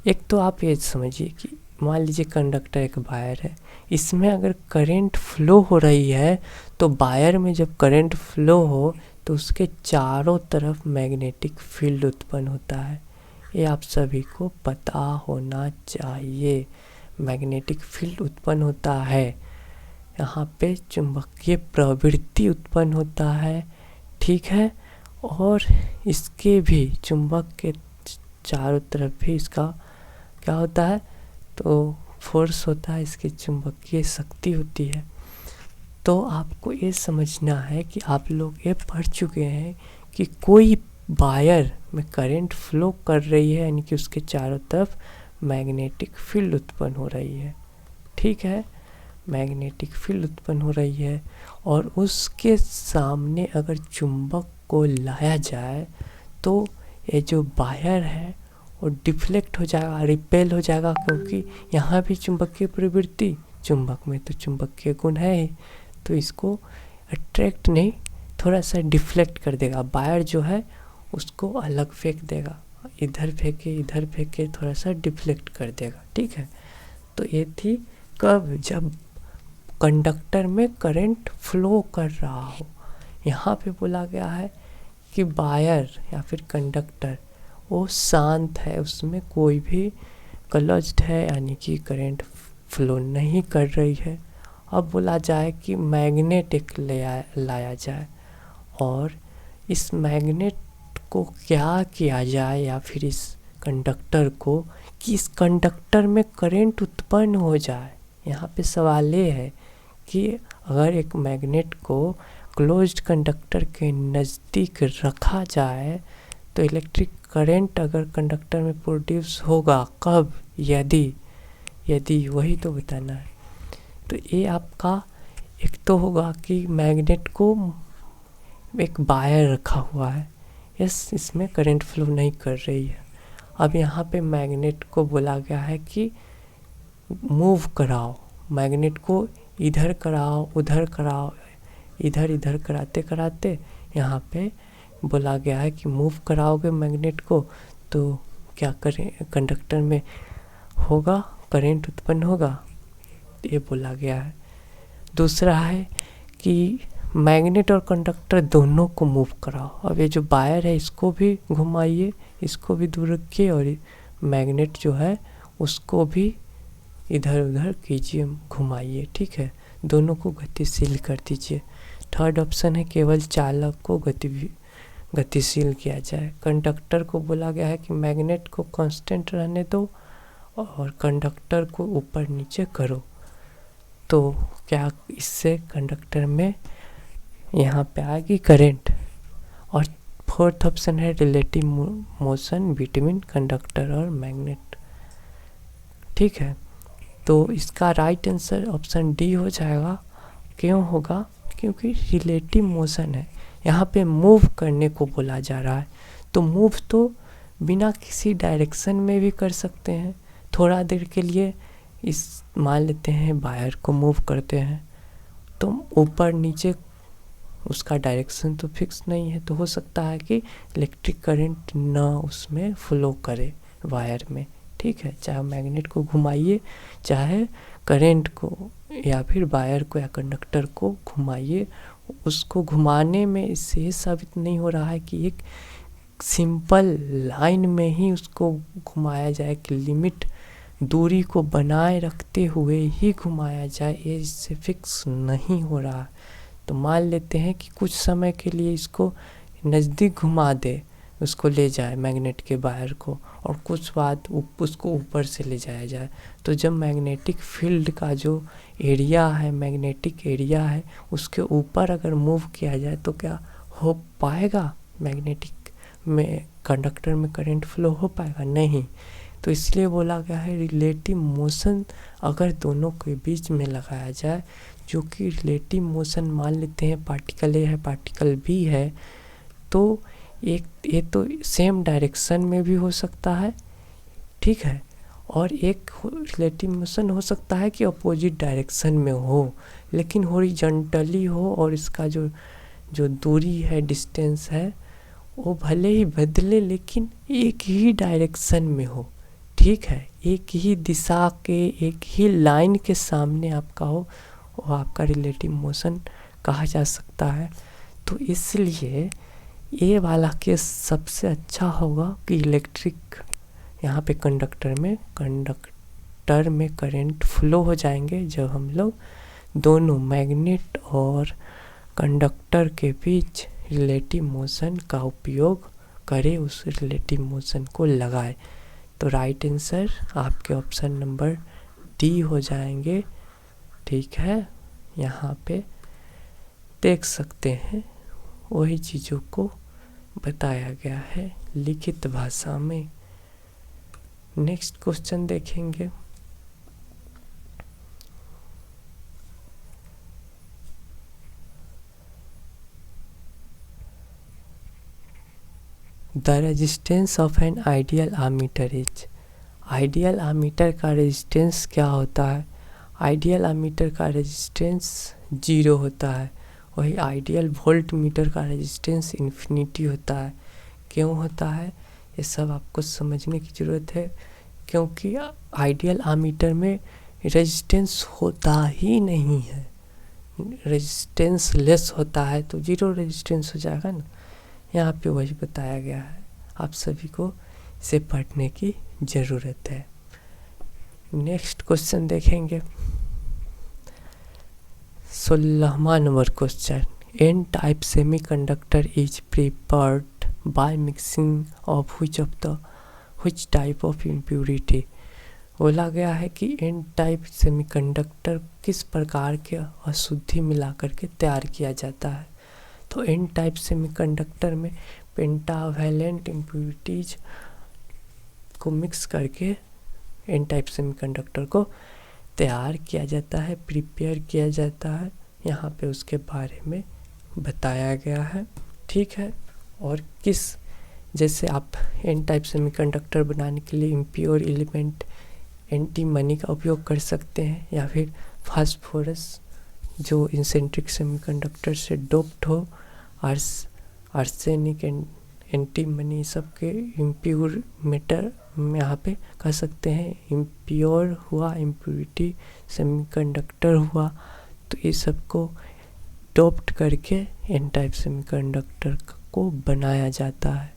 एक तो आप ये समझिए कि मान लीजिए कंडक्टर एक वायर है, इसमें अगर करंट फ्लो हो रही है तो वायर में जब करंट फ्लो हो तो उसके चारों तरफ मैग्नेटिक फील्ड उत्पन्न होता है। ये आप सभी को पता होना चाहिए। मैग्नेटिक फील्ड उत्पन्न होता है, यहाँ पे चुंबकीय प्रवृत्ति उत्पन्न होता है, ठीक है। और इसके भी चुंबक के चारों तरफ भी इसका क्या होता है, तो फोर्स होता है, इसकी चुंबकीय शक्ति होती है। तो आपको ये समझना है कि आप लोग ये पढ़ चुके हैं कि कोई वायर में करंट फ्लो कर रही है, यानी कि उसके चारों तरफ मैग्नेटिक फील्ड उत्पन्न हो रही है, ठीक है। मैग्नेटिक फील्ड उत्पन्न हो रही है और उसके सामने अगर चुंबक को लाया जाए तो ये जो वायर है वो डिफ्लेक्ट हो जाएगा, रिपेल हो जाएगा, क्योंकि यहाँ भी चुंबकीय प्रवृत्ति, चुंबक में तो चुंबकीय गुण है ही, तो इसको अट्रैक्ट नहीं, थोड़ा सा डिफ्लेक्ट कर देगा। वायर जो है उसको अलग फेंक देगा, इधर फेंके थोड़ा सा डिफ्लेक्ट कर देगा, ठीक है। तो ये थी कब, जब कंडक्टर में करंट फ्लो कर रहा हो। यहाँ पे बोला गया है कि वायर या फिर कंडक्टर वो शांत है, उसमें कोई भी क्लोज्ड है, यानी कि करंट फ्लो नहीं कर रही है। अब बोला जाए कि मैग्नेट एक लाया जाए और इस मैग्नेट को क्या किया जाए, या फिर इस कंडक्टर को कि इस कंडक्टर में करंट उत्पन्न हो जाए। यहाँ पे सवाल ये है कि अगर एक मैग्नेट को क्लोज्ड कंडक्टर के नज़दीक रखा जाए तो इलेक्ट्रिक करंट अगर कंडक्टर में प्रोड्यूस होगा कब, यदि वही तो बताना है। तो ये आपका एक तो होगा कि मैग्नेट को एक वायर रखा हुआ है, यस, इसमें करंट फ्लो नहीं कर रही है। अब यहाँ पे मैग्नेट को बोला गया है कि मूव कराओ, मैग्नेट को इधर कराओ उधर कराओ, इधर कराते कराते यहाँ पे बोला गया है कि मूव कराओगे मैग्नेट को तो क्या करें, कंडक्टर में होगा, करंट उत्पन्न होगा, ये बोला गया है। दूसरा है कि मैग्नेट और कंडक्टर दोनों को मूव कराओ। अब ये जो वायर है इसको भी घुमाइए, इसको भी दूर रखिए, और मैग्नेट जो है उसको भी इधर उधर कीजिए, घुमाइए, ठीक है। दोनों को गतिशील कर दीजिए। थर्ड ऑप्शन है केवल चालक को गतिशील किया जाए। कंडक्टर को बोला गया है कि मैग्नेट को कांस्टेंट रहने दो और कंडक्टर को ऊपर नीचे करो। तो क्या इससे कंडक्टर में यहाँ पे आएगी करंट। और फोर्थ ऑप्शन है रिलेटिव मोशन बिटवीन कंडक्टर और मैग्नेट, ठीक है। तो इसका राइट आंसर ऑप्शन डी हो जाएगा। क्यों होगा, क्योंकि रिलेटिव मोशन है, यहाँ पे मूव करने को बोला जा रहा है। तो मूव तो बिना किसी डायरेक्शन में भी कर सकते हैं। थोड़ा देर के लिए इस मान लेते हैं वायर को मूव करते हैं, तो ऊपर नीचे उसका डायरेक्शन तो फिक्स नहीं है, तो हो सकता है कि इलेक्ट्रिक करंट ना उसमें फ्लो करे वायर में, ठीक है। चाहे मैग्नेट को घुमाइए, चाहे करंट को या फिर वायर को या कंडक्टर को घुमाइए, उसको घुमाने में इससे ये साबित नहीं हो रहा है कि एक सिंपल लाइन में ही उसको घुमाया जाए, कि लिमिट दूरी को बनाए रखते हुए ही घुमाया जाए, ये इससे फिक्स नहीं हो रहा। तो मान लेते हैं कि कुछ समय के लिए इसको नज़दीक घुमा दे, उसको ले जाए मैग्नेट के वायर को, और कुछ बाद उसको ऊपर से ले जाया जाए। तो जब मैग्नेटिक फील्ड का जो एरिया है, मैग्नेटिक एरिया है, उसके ऊपर अगर मूव किया जाए तो क्या हो पाएगा, मैग्नेटिक में कंडक्टर में करंट फ्लो हो पाएगा, नहीं। तो इसलिए बोला गया है रिलेटिव मोशन अगर दोनों के बीच में लगाया जाए, जो कि रिलेटिव मोशन मान लेते हैं पार्टिकल ए है पार्टिकल बी है, तो एक ये तो सेम डायरेक्शन में भी हो सकता है, ठीक है, और एक रिलेटिव मोशन हो सकता है कि अपोजिट डायरेक्शन में हो, लेकिन हॉरिजॉन्टली हो, और इसका जो जो दूरी है, डिस्टेंस है, वो भले ही बदले लेकिन एक ही डायरेक्शन में हो। ठीक है, एक ही दिशा के, एक ही लाइन के सामने आपका हो, वो आपका रिलेटिव मोशन कहा जा सकता है। तो इसलिए ये वाला केस सबसे अच्छा होगा कि इलेक्ट्रिक, यहाँ पे कंडक्टर में करंट फ्लो हो जाएंगे जब हम लोग दोनों मैग्नेट और कंडक्टर के बीच रिलेटिव मोशन का उपयोग करें, उस रिलेटिव मोशन को लगाए। तो राइट आंसर आपके ऑप्शन नंबर डी हो जाएंगे। ठीक है, यहाँ पे देख सकते हैं वही चीज़ों को बताया गया है लिखित भाषा में। नेक्स्ट क्वेश्चन देखेंगे। The resistance of an ideal ammeter is. Ideal ammeter का रेजिस्टेंस क्या होता है? आइडियल आमीटर का रेजिस्टेंस 0 होता है। वही आइडियल वोल्ट मीटर का रेजिस्टेंस इन्फिनिटी होता है। क्यों होता है ये सब आपको समझने की ज़रूरत है, क्योंकि आइडियल आमीटर में रेजिस्टेंस होता ही नहीं है, रेजिस्टेंस लेस होता है, तो 0 रेजिस्टेंस हो जाएगा ना। यहाँ पे वही बताया गया है, आप सभी को इसे पढ़ने की ज़रूरत है। नेक्स्ट क्वेश्चन देखेंगे, 16वां number question. N type semiconductor is prepared by mixing of which type of impurity. बोला गया है कि एन टाइप सेमीकंडक्टर किस प्रकार के अशुद्धि मिलाकर के तैयार किया जाता है। तो एन टाइप सेमीकंडक्टर में पेंटावैलेंट इम्प्योरिटीज को मिक्स करके एन टाइप सेमीकंडक्टर को तैयार किया जाता है, प्रिपेयर किया जाता है। यहाँ पे उसके बारे में बताया गया है। ठीक है, और किस, जैसे आप एन टाइप सेमीकंडक्टर बनाने के लिए इम्प्योर एलिमेंट एंटीमनी का उपयोग कर सकते हैं, या फिर फास्फोरस जो इंसेंट्रिक सेमीकंडक्टर से डोप्ड हो, आर्सेनिक एंटीमनी सबके इम्प्योर मेटर में यहाँ पे कह सकते हैं। इम्प्योर हुआ, इम्प्योरिटी सेमीकंडक्टर हुआ, तो ये सबको डोप्ड करके एन टाइप सेमीकंडक्टर को बनाया जाता है।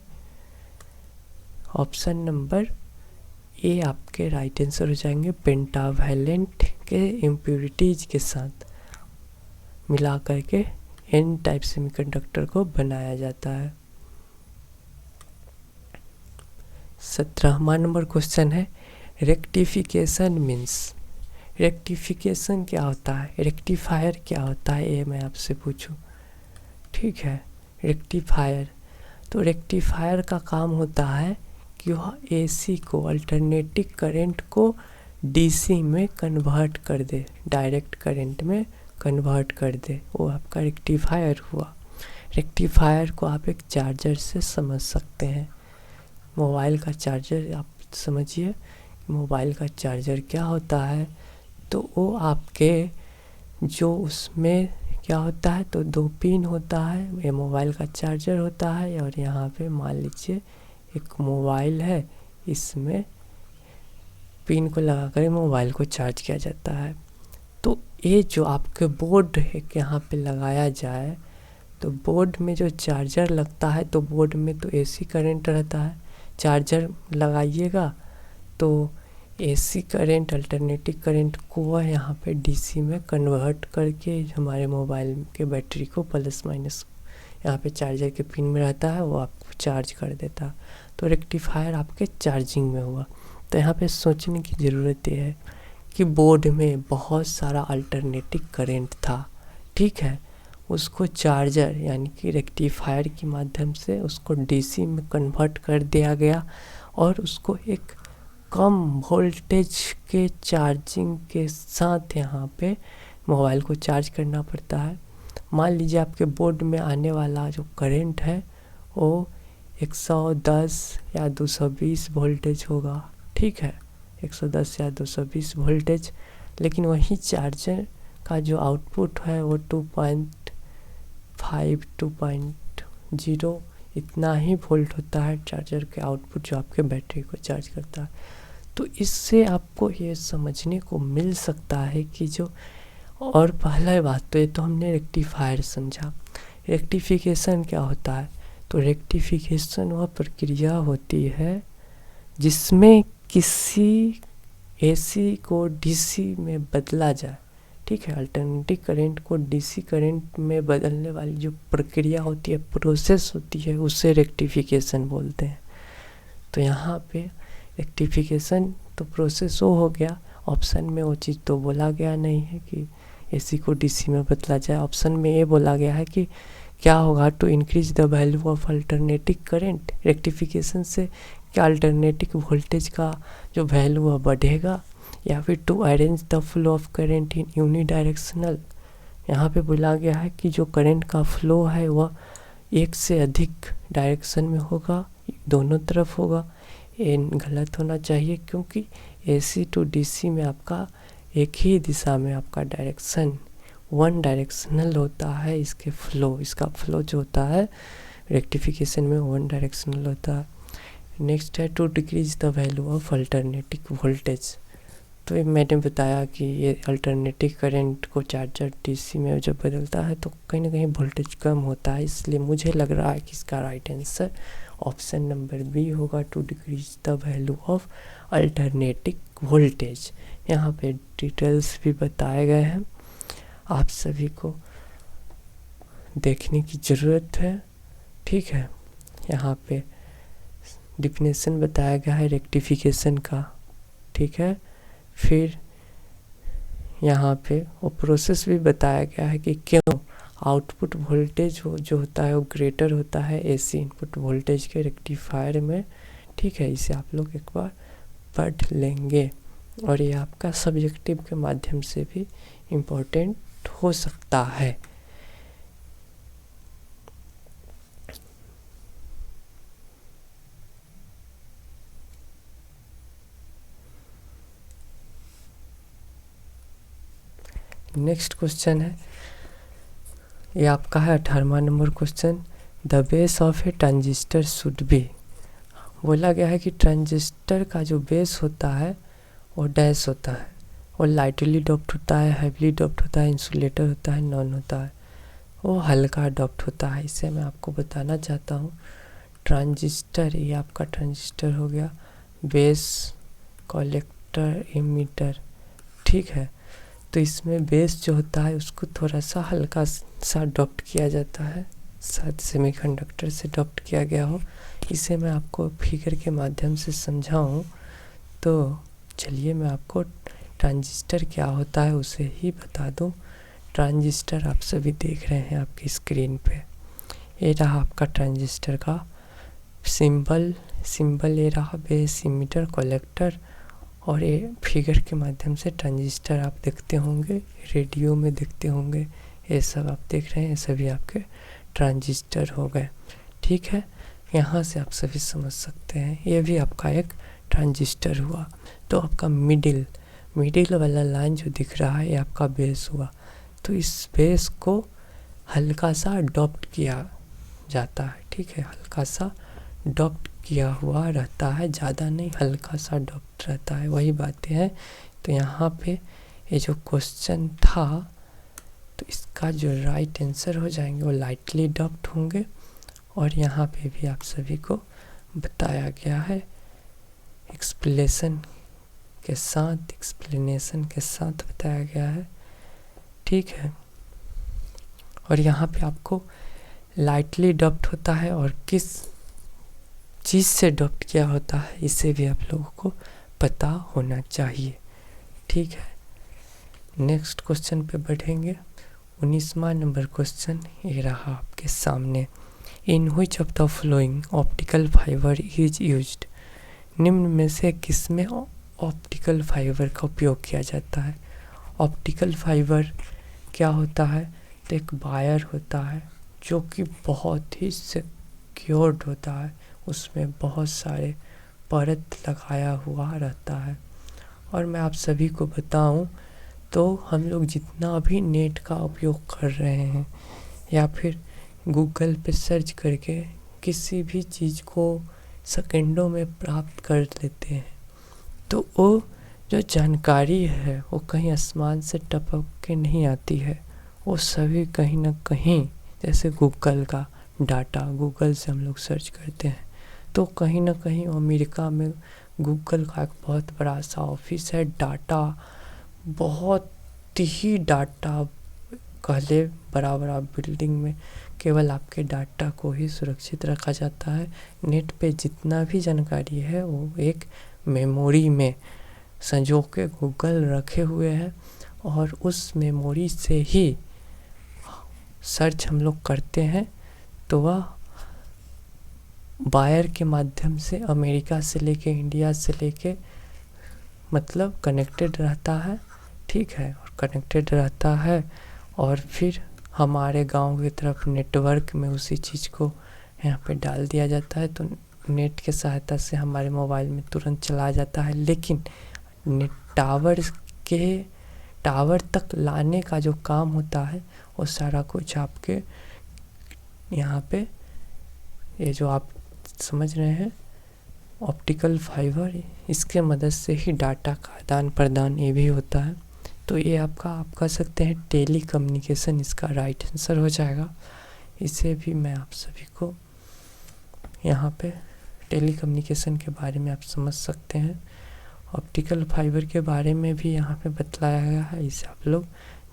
ऑप्शन नंबर ए आपके राइट आंसर हो जाएंगे। पेंटावैलेंट के इम्प्योरिटीज के साथ मिला करके एन टाइप सेमीकंडक्टर को बनाया जाता है। 17वां नंबर क्वेश्चन है, रेक्टिफिकेशन मीन्स। रेक्टिफिकेशन क्या होता है, रेक्टिफायर क्या होता है, ये मैं आपसे पूछूं। ठीक है, रेक्टिफायर, तो रेक्टिफायर का काम होता है कि वह एसी को, अल्टरनेटिंग करंट को डीसी में कन्वर्ट कर दे, डायरेक्ट करंट में कन्वर्ट कर दे, वो आपका रेक्टिफायर हुआ। रेक्टिफायर को आप एक चार्जर से समझ सकते हैं। मोबाइल का चार्जर आप समझिए, मोबाइल का चार्जर क्या होता है, तो वो आपके जो उसमें क्या होता है, तो 2 पिन होता है, ये मोबाइल का चार्जर होता है, और यहाँ पे मान लीजिए एक मोबाइल है, इसमें पिन को लगा कर मोबाइल को चार्ज किया जाता है। तो ये जो आपके बोर्ड है यहाँ पे लगाया जाए, तो बोर्ड में जो चार्जर लगता है, तो बोर्ड में तो एसी करंट रहता है, चार्जर लगाइएगा तो एसी करंट, अल्टरनेटिव करंट को वह यहाँ पे डीसी में कन्वर्ट करके हमारे मोबाइल के बैटरी को प्लस माइनस यहाँ पे चार्जर के पिन में रहता है, वो आपको चार्ज कर देता। तो रेक्टिफायर आपके चार्जिंग में हुआ। तो यहाँ पे सोचने की ज़रूरत ये है कि बोर्ड में बहुत सारा अल्टरनेटिव करंट था, ठीक है, उसको चार्जर यानी कि रेक्टिफायर के माध्यम से उसको डीसी में कन्वर्ट कर दिया गया, और उसको एक कम वोल्टेज के चार्जिंग के साथ यहाँ पे मोबाइल को चार्ज करना पड़ता है। मान लीजिए आपके बोर्ड में आने वाला जो करंट है वो 110 या 220 वोल्टेज होगा, ठीक है, 110 या 220 वोल्टेज, लेकिन वही चार्जर का जो आउटपुट है वो 2.5 2.0 इतना ही वोल्ट होता है चार्जर के आउटपुट जो आपके बैटरी को चार्ज करता है। तो इससे आपको ये समझने को मिल सकता है कि जो, और पहला बात तो ये तो हमने रेक्टिफायर समझा। रेक्टिफिकेशन क्या होता है? तो रेक्टिफिकेशन वह प्रक्रिया होती है जिसमें किसी एसी को डीसी में बदला जाए, ठीक है। अल्टरनेटिव करंट को डीसी करंट में बदलने वाली जो प्रक्रिया होती है, प्रोसेस होती है, उसे रेक्टिफिकेशन बोलते हैं। तो यहाँ पे रेक्टिफिकेशन तो प्रोसेस हो गया, ऑप्शन में वो चीज़ तो बोला गया नहीं है कि एसी को डीसी में बदला जाए। ऑप्शन में ये बोला गया है कि क्या होगा, to increase the value of alternative current. Rectification से क्या अल्टरनेटिव वोल्टेज का जो वैल्यू है बढ़ेगा, या फिर to arrange the flow of current in unidirectional. यहाँ पे बोला गया है कि जो करंट का फ्लो है वह एक से अधिक डायरेक्शन में होगा, दोनों तरफ होगा। ये गलत होना चाहिए, क्योंकि एसी टू डीसी में आपका एक ही दिशा में आपका डायरेक्शन वन डायरेक्शनल होता है। इसका फ्लो जो होता है रेक्टिफिकेशन में वन डायरेक्शनल होता है। नेक्स्ट है to decrease the value of alternative voltage. तो ये मैंने बताया कि ये अल्टरनेटिव करंट को चार्जर डीसी में जब बदलता है तो कहीं ना कहीं वोल्टेज कम होता है, इसलिए मुझे लग रहा है कि इसका right answer option number B होगा, to decrease the value of alternative voltage. यहाँ पे डिटेल्स भी बताए गए हैं, आप सभी को देखने की ज़रूरत है, ठीक है। यहाँ पे डिफिनेशन बताया गया है रेक्टिफिकेशन का, ठीक है। फिर यहाँ पे वो प्रोसेस भी बताया गया है कि क्यों आउटपुट वोल्टेज जो होता है वो ग्रेटर होता है एसी इनपुट वोल्टेज के रेक्टिफायर में, ठीक है। इसे आप लोग एक बार पढ़ लेंगे, और ये आपका सब्जेक्टिव के माध्यम से भी इम्पोर्टेंट हो सकता है। नेक्स्ट क्वेश्चन है, ये आपका है 18वां number question. The base of a transistor should be. बोला गया है कि ट्रांजिस्टर का जो बेस होता है वो डैश होता है, वो लाइटली डॉप्ड होता है, हैवीली डॉप्ड होता है, इंसुलेटर होता है, नॉन होता है, वो हल्का डॉप्ड होता है। इसे मैं आपको बताना चाहता हूँ। ट्रांजिस्टर, ये आपका ट्रांजिस्टर हो गया, बेस, कलेक्टर, इमीटर, ठीक है। तो इसमें बेस जो होता है उसको थोड़ा सा हल्का सा डॉप्ट किया जाता है, शायद सेमीकंडक्टर से डॉप्ट किया गया हो। इसे मैं आपको फिगर के माध्यम से समझाऊं तो चलिए मैं आपको ट्रांजिस्टर क्या होता है उसे ही बता दूं। ट्रांजिस्टर आप सभी देख रहे हैं आपकी स्क्रीन पे, ये रहा आपका ट्रांजिस्टर का सिंबल ये रहा, बेस, इमीटर, कलेक्टर, और ये फिगर के माध्यम से ट्रांजिस्टर आप देखते होंगे, रेडियो में देखते होंगे, ये सब आप देख रहे हैं, ये सभी आपके ट्रांजिस्टर हो गए, ठीक है। यहाँ से आप सभी समझ सकते हैं ये भी आपका एक ट्रांजिस्टर हुआ। तो आपका मिडिल वाला लाइन जो दिख रहा है ये आपका बेस हुआ। तो इस बेस को हल्का सा डॉप्ट किया जाता है, ठीक है, हल्का सा डॉप्ट किया हुआ रहता है, ज़्यादा नहीं, हल्का सा डॉप्ट रहता है, वही बातें हैं। तो यहाँ पे ये जो क्वेश्चन था तो इसका जो राइट आंसर हो जाएंगे वो लाइटली डॉप्ट होंगे, और यहाँ पे भी आप सभी को बताया गया है एक्सप्लेनेशन के साथ बताया गया है, ठीक है। और यहाँ पे आपको लाइटली डॉप्ट होता है और किस चीज़ से डॉप्ट किया होता है इसे भी आप लोगों को पता होना चाहिए, ठीक है। नेक्स्ट क्वेश्चन पे बढ़ेंगे। 19वां नंबर क्वेश्चन ये रहा आपके सामने। In which of the flowing optical fibre is used. निम्न में से किसमें ऑप्टिकल फाइबर का उपयोग किया जाता है। ऑप्टिकल फाइबर क्या होता है, तो एक वायर होता है जो कि बहुत ही सिक्योर्ड होता है, उसमें बहुत सारे परत लगाया हुआ रहता है, और मैं आप सभी को बताऊं तो हम लोग जितना भी नेट का उपयोग कर रहे हैं या फिर गूगल पे सर्च करके किसी भी चीज़ को सेकंडों में प्राप्त कर लेते हैं, तो वो जो जानकारी है वो कहीं आसमान से टपक के नहीं आती है। वो सभी कहीं ना कहीं, जैसे गूगल का डाटा, गूगल से हम लोग सर्च करते हैं तो कहीं ना कहीं अमेरिका में गूगल का एक बहुत बड़ा सा ऑफिस है। डाटा, बहुत ही डाटा, पहले बड़ा बड़ा बिल्डिंग में केवल आपके डाटा को ही सुरक्षित रखा जाता है। नेट पे जितना भी जानकारी है वो एक मेमोरी में संजो के गूगल रखे हुए हैं और उस मेमोरी से ही सर्च हम लोग करते हैं तो वह वायर के माध्यम से अमेरिका से लेके इंडिया से लेके मतलब कनेक्टेड रहता है, ठीक है, और कनेक्टेड रहता है और फिर हमारे गांव की तरफ नेटवर्क में उसी चीज़ को यहाँ पे डाल दिया जाता है, तो नेट के सहायता से हमारे मोबाइल में तुरंत चला जाता है। लेकिन नेट टावर तक लाने का जो काम होता है वो सारा कुछ आपके यहाँ पे, ये जो आप समझ रहे हैं ऑप्टिकल फाइबर, इसके मदद से ही डाटा का आदान प्रदान ये भी होता है। तो ये आप कह सकते हैं टेली कम्युनिकेशन इसका राइट आंसर हो जाएगा। इसे भी मैं आप सभी को यहाँ पे टेली कम्युनिकेशन के बारे में आप समझ सकते हैं। ऑप्टिकल फाइबर के बारे में भी यहाँ पे बतलाया गया है, इसे आप लोग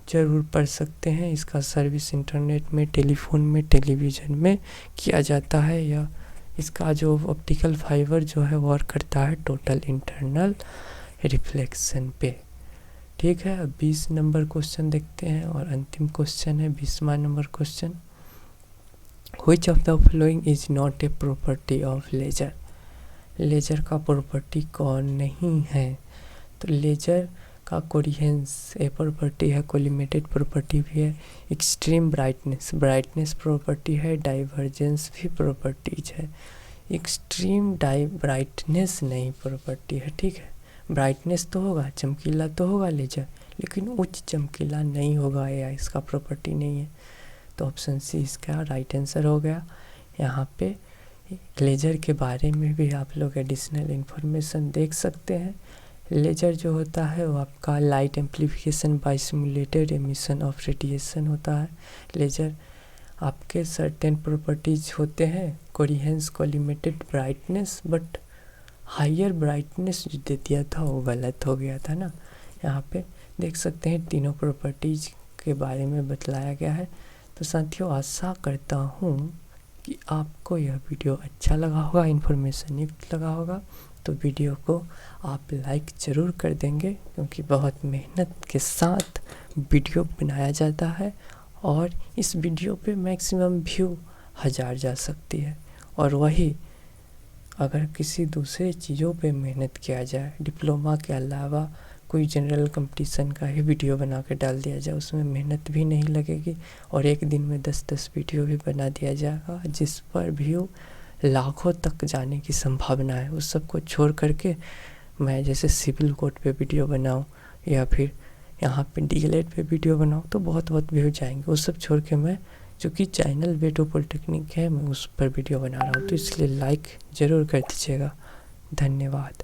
ज़रूर पढ़ सकते हैं। इसका सर्विस इंटरनेट में, टेलीफोन में, टेलीविज़न में किया जाता है। या इसका जो ऑप्टिकल फाइबर जो है वर्क करता है टोटल इंटरनल रिफ्लेक्शन पे, ठीक है। अब 20 नंबर क्वेश्चन देखते हैं और अंतिम क्वेश्चन है 20वां number question. Which of the following is not a property of laser. Laser का प्रॉपर्टी कौन नहीं है? तो लेजर का कोरिहेंस ए प्रॉपर्टी है, कोलिमेटेड प्रॉपर्टी भी है, एक्सट्रीम ब्राइटनेस प्रॉपर्टी है, डाइवर्जेंस भी प्रॉपर्टीज है। एक्सट्रीम ब्राइटनेस नहीं प्रॉपर्टी है, ठीक है। ब्राइटनेस तो होगा, चमकीला तो होगा लेजर, लेकिन उच्च चमकीला नहीं होगा, या इसका प्रॉपर्टी नहीं है। तो ऑप्शन सी इसका राइट आंसर हो गया। यहाँ पे लेजर के बारे में भी आप लोग एडिशनल इन्फॉर्मेशन देख सकते हैं। लेजर जो होता है वो आपका light amplification by simulated emission of radiation होता है। लेजर आपके सर्टेन प्रॉपर्टीज होते हैं, coherence, collimated, brightness, but higher brightness जो दे दिया था वो गलत हो गया था ना। यहाँ पे देख सकते हैं तीनों प्रॉपर्टीज के बारे में बतलाया गया है। तो साथियों, आशा करता हूँ कि आपको यह वीडियो अच्छा लगा होगा, इन्फॉर्मेशन युक्त लगा होगा। तो वीडियो को आप लाइक ज़रूर कर देंगे, क्योंकि बहुत मेहनत के साथ वीडियो बनाया जाता है और इस वीडियो पे मैक्सिमम व्यू 1000 जा सकती है। और वही अगर किसी दूसरे चीज़ों पे मेहनत किया जाए, डिप्लोमा के अलावा कोई जनरल कंपटीशन का ही वीडियो बना के डाल दिया जाए, उसमें मेहनत भी नहीं लगेगी और एक दिन में 10-10 वीडियो भी बना दिया जाएगा, जिस पर व्यू लाखों तक जाने की संभावना है। उस सब को छोड़ करके मैं जैसे सिविल कोड पे वीडियो बनाऊं या फिर यहाँ पे डीएलएड पे वीडियो बनाऊं तो बहुत व्यू जाएंगे। उस सब छोड़ के मैं, चूँकि चैनल बेटो पॉलिटेक्निक है, मैं उस पर वीडियो बना रहा हूँ, तो इसलिए लाइक ज़रूर कर दीजिएगा। धन्यवाद।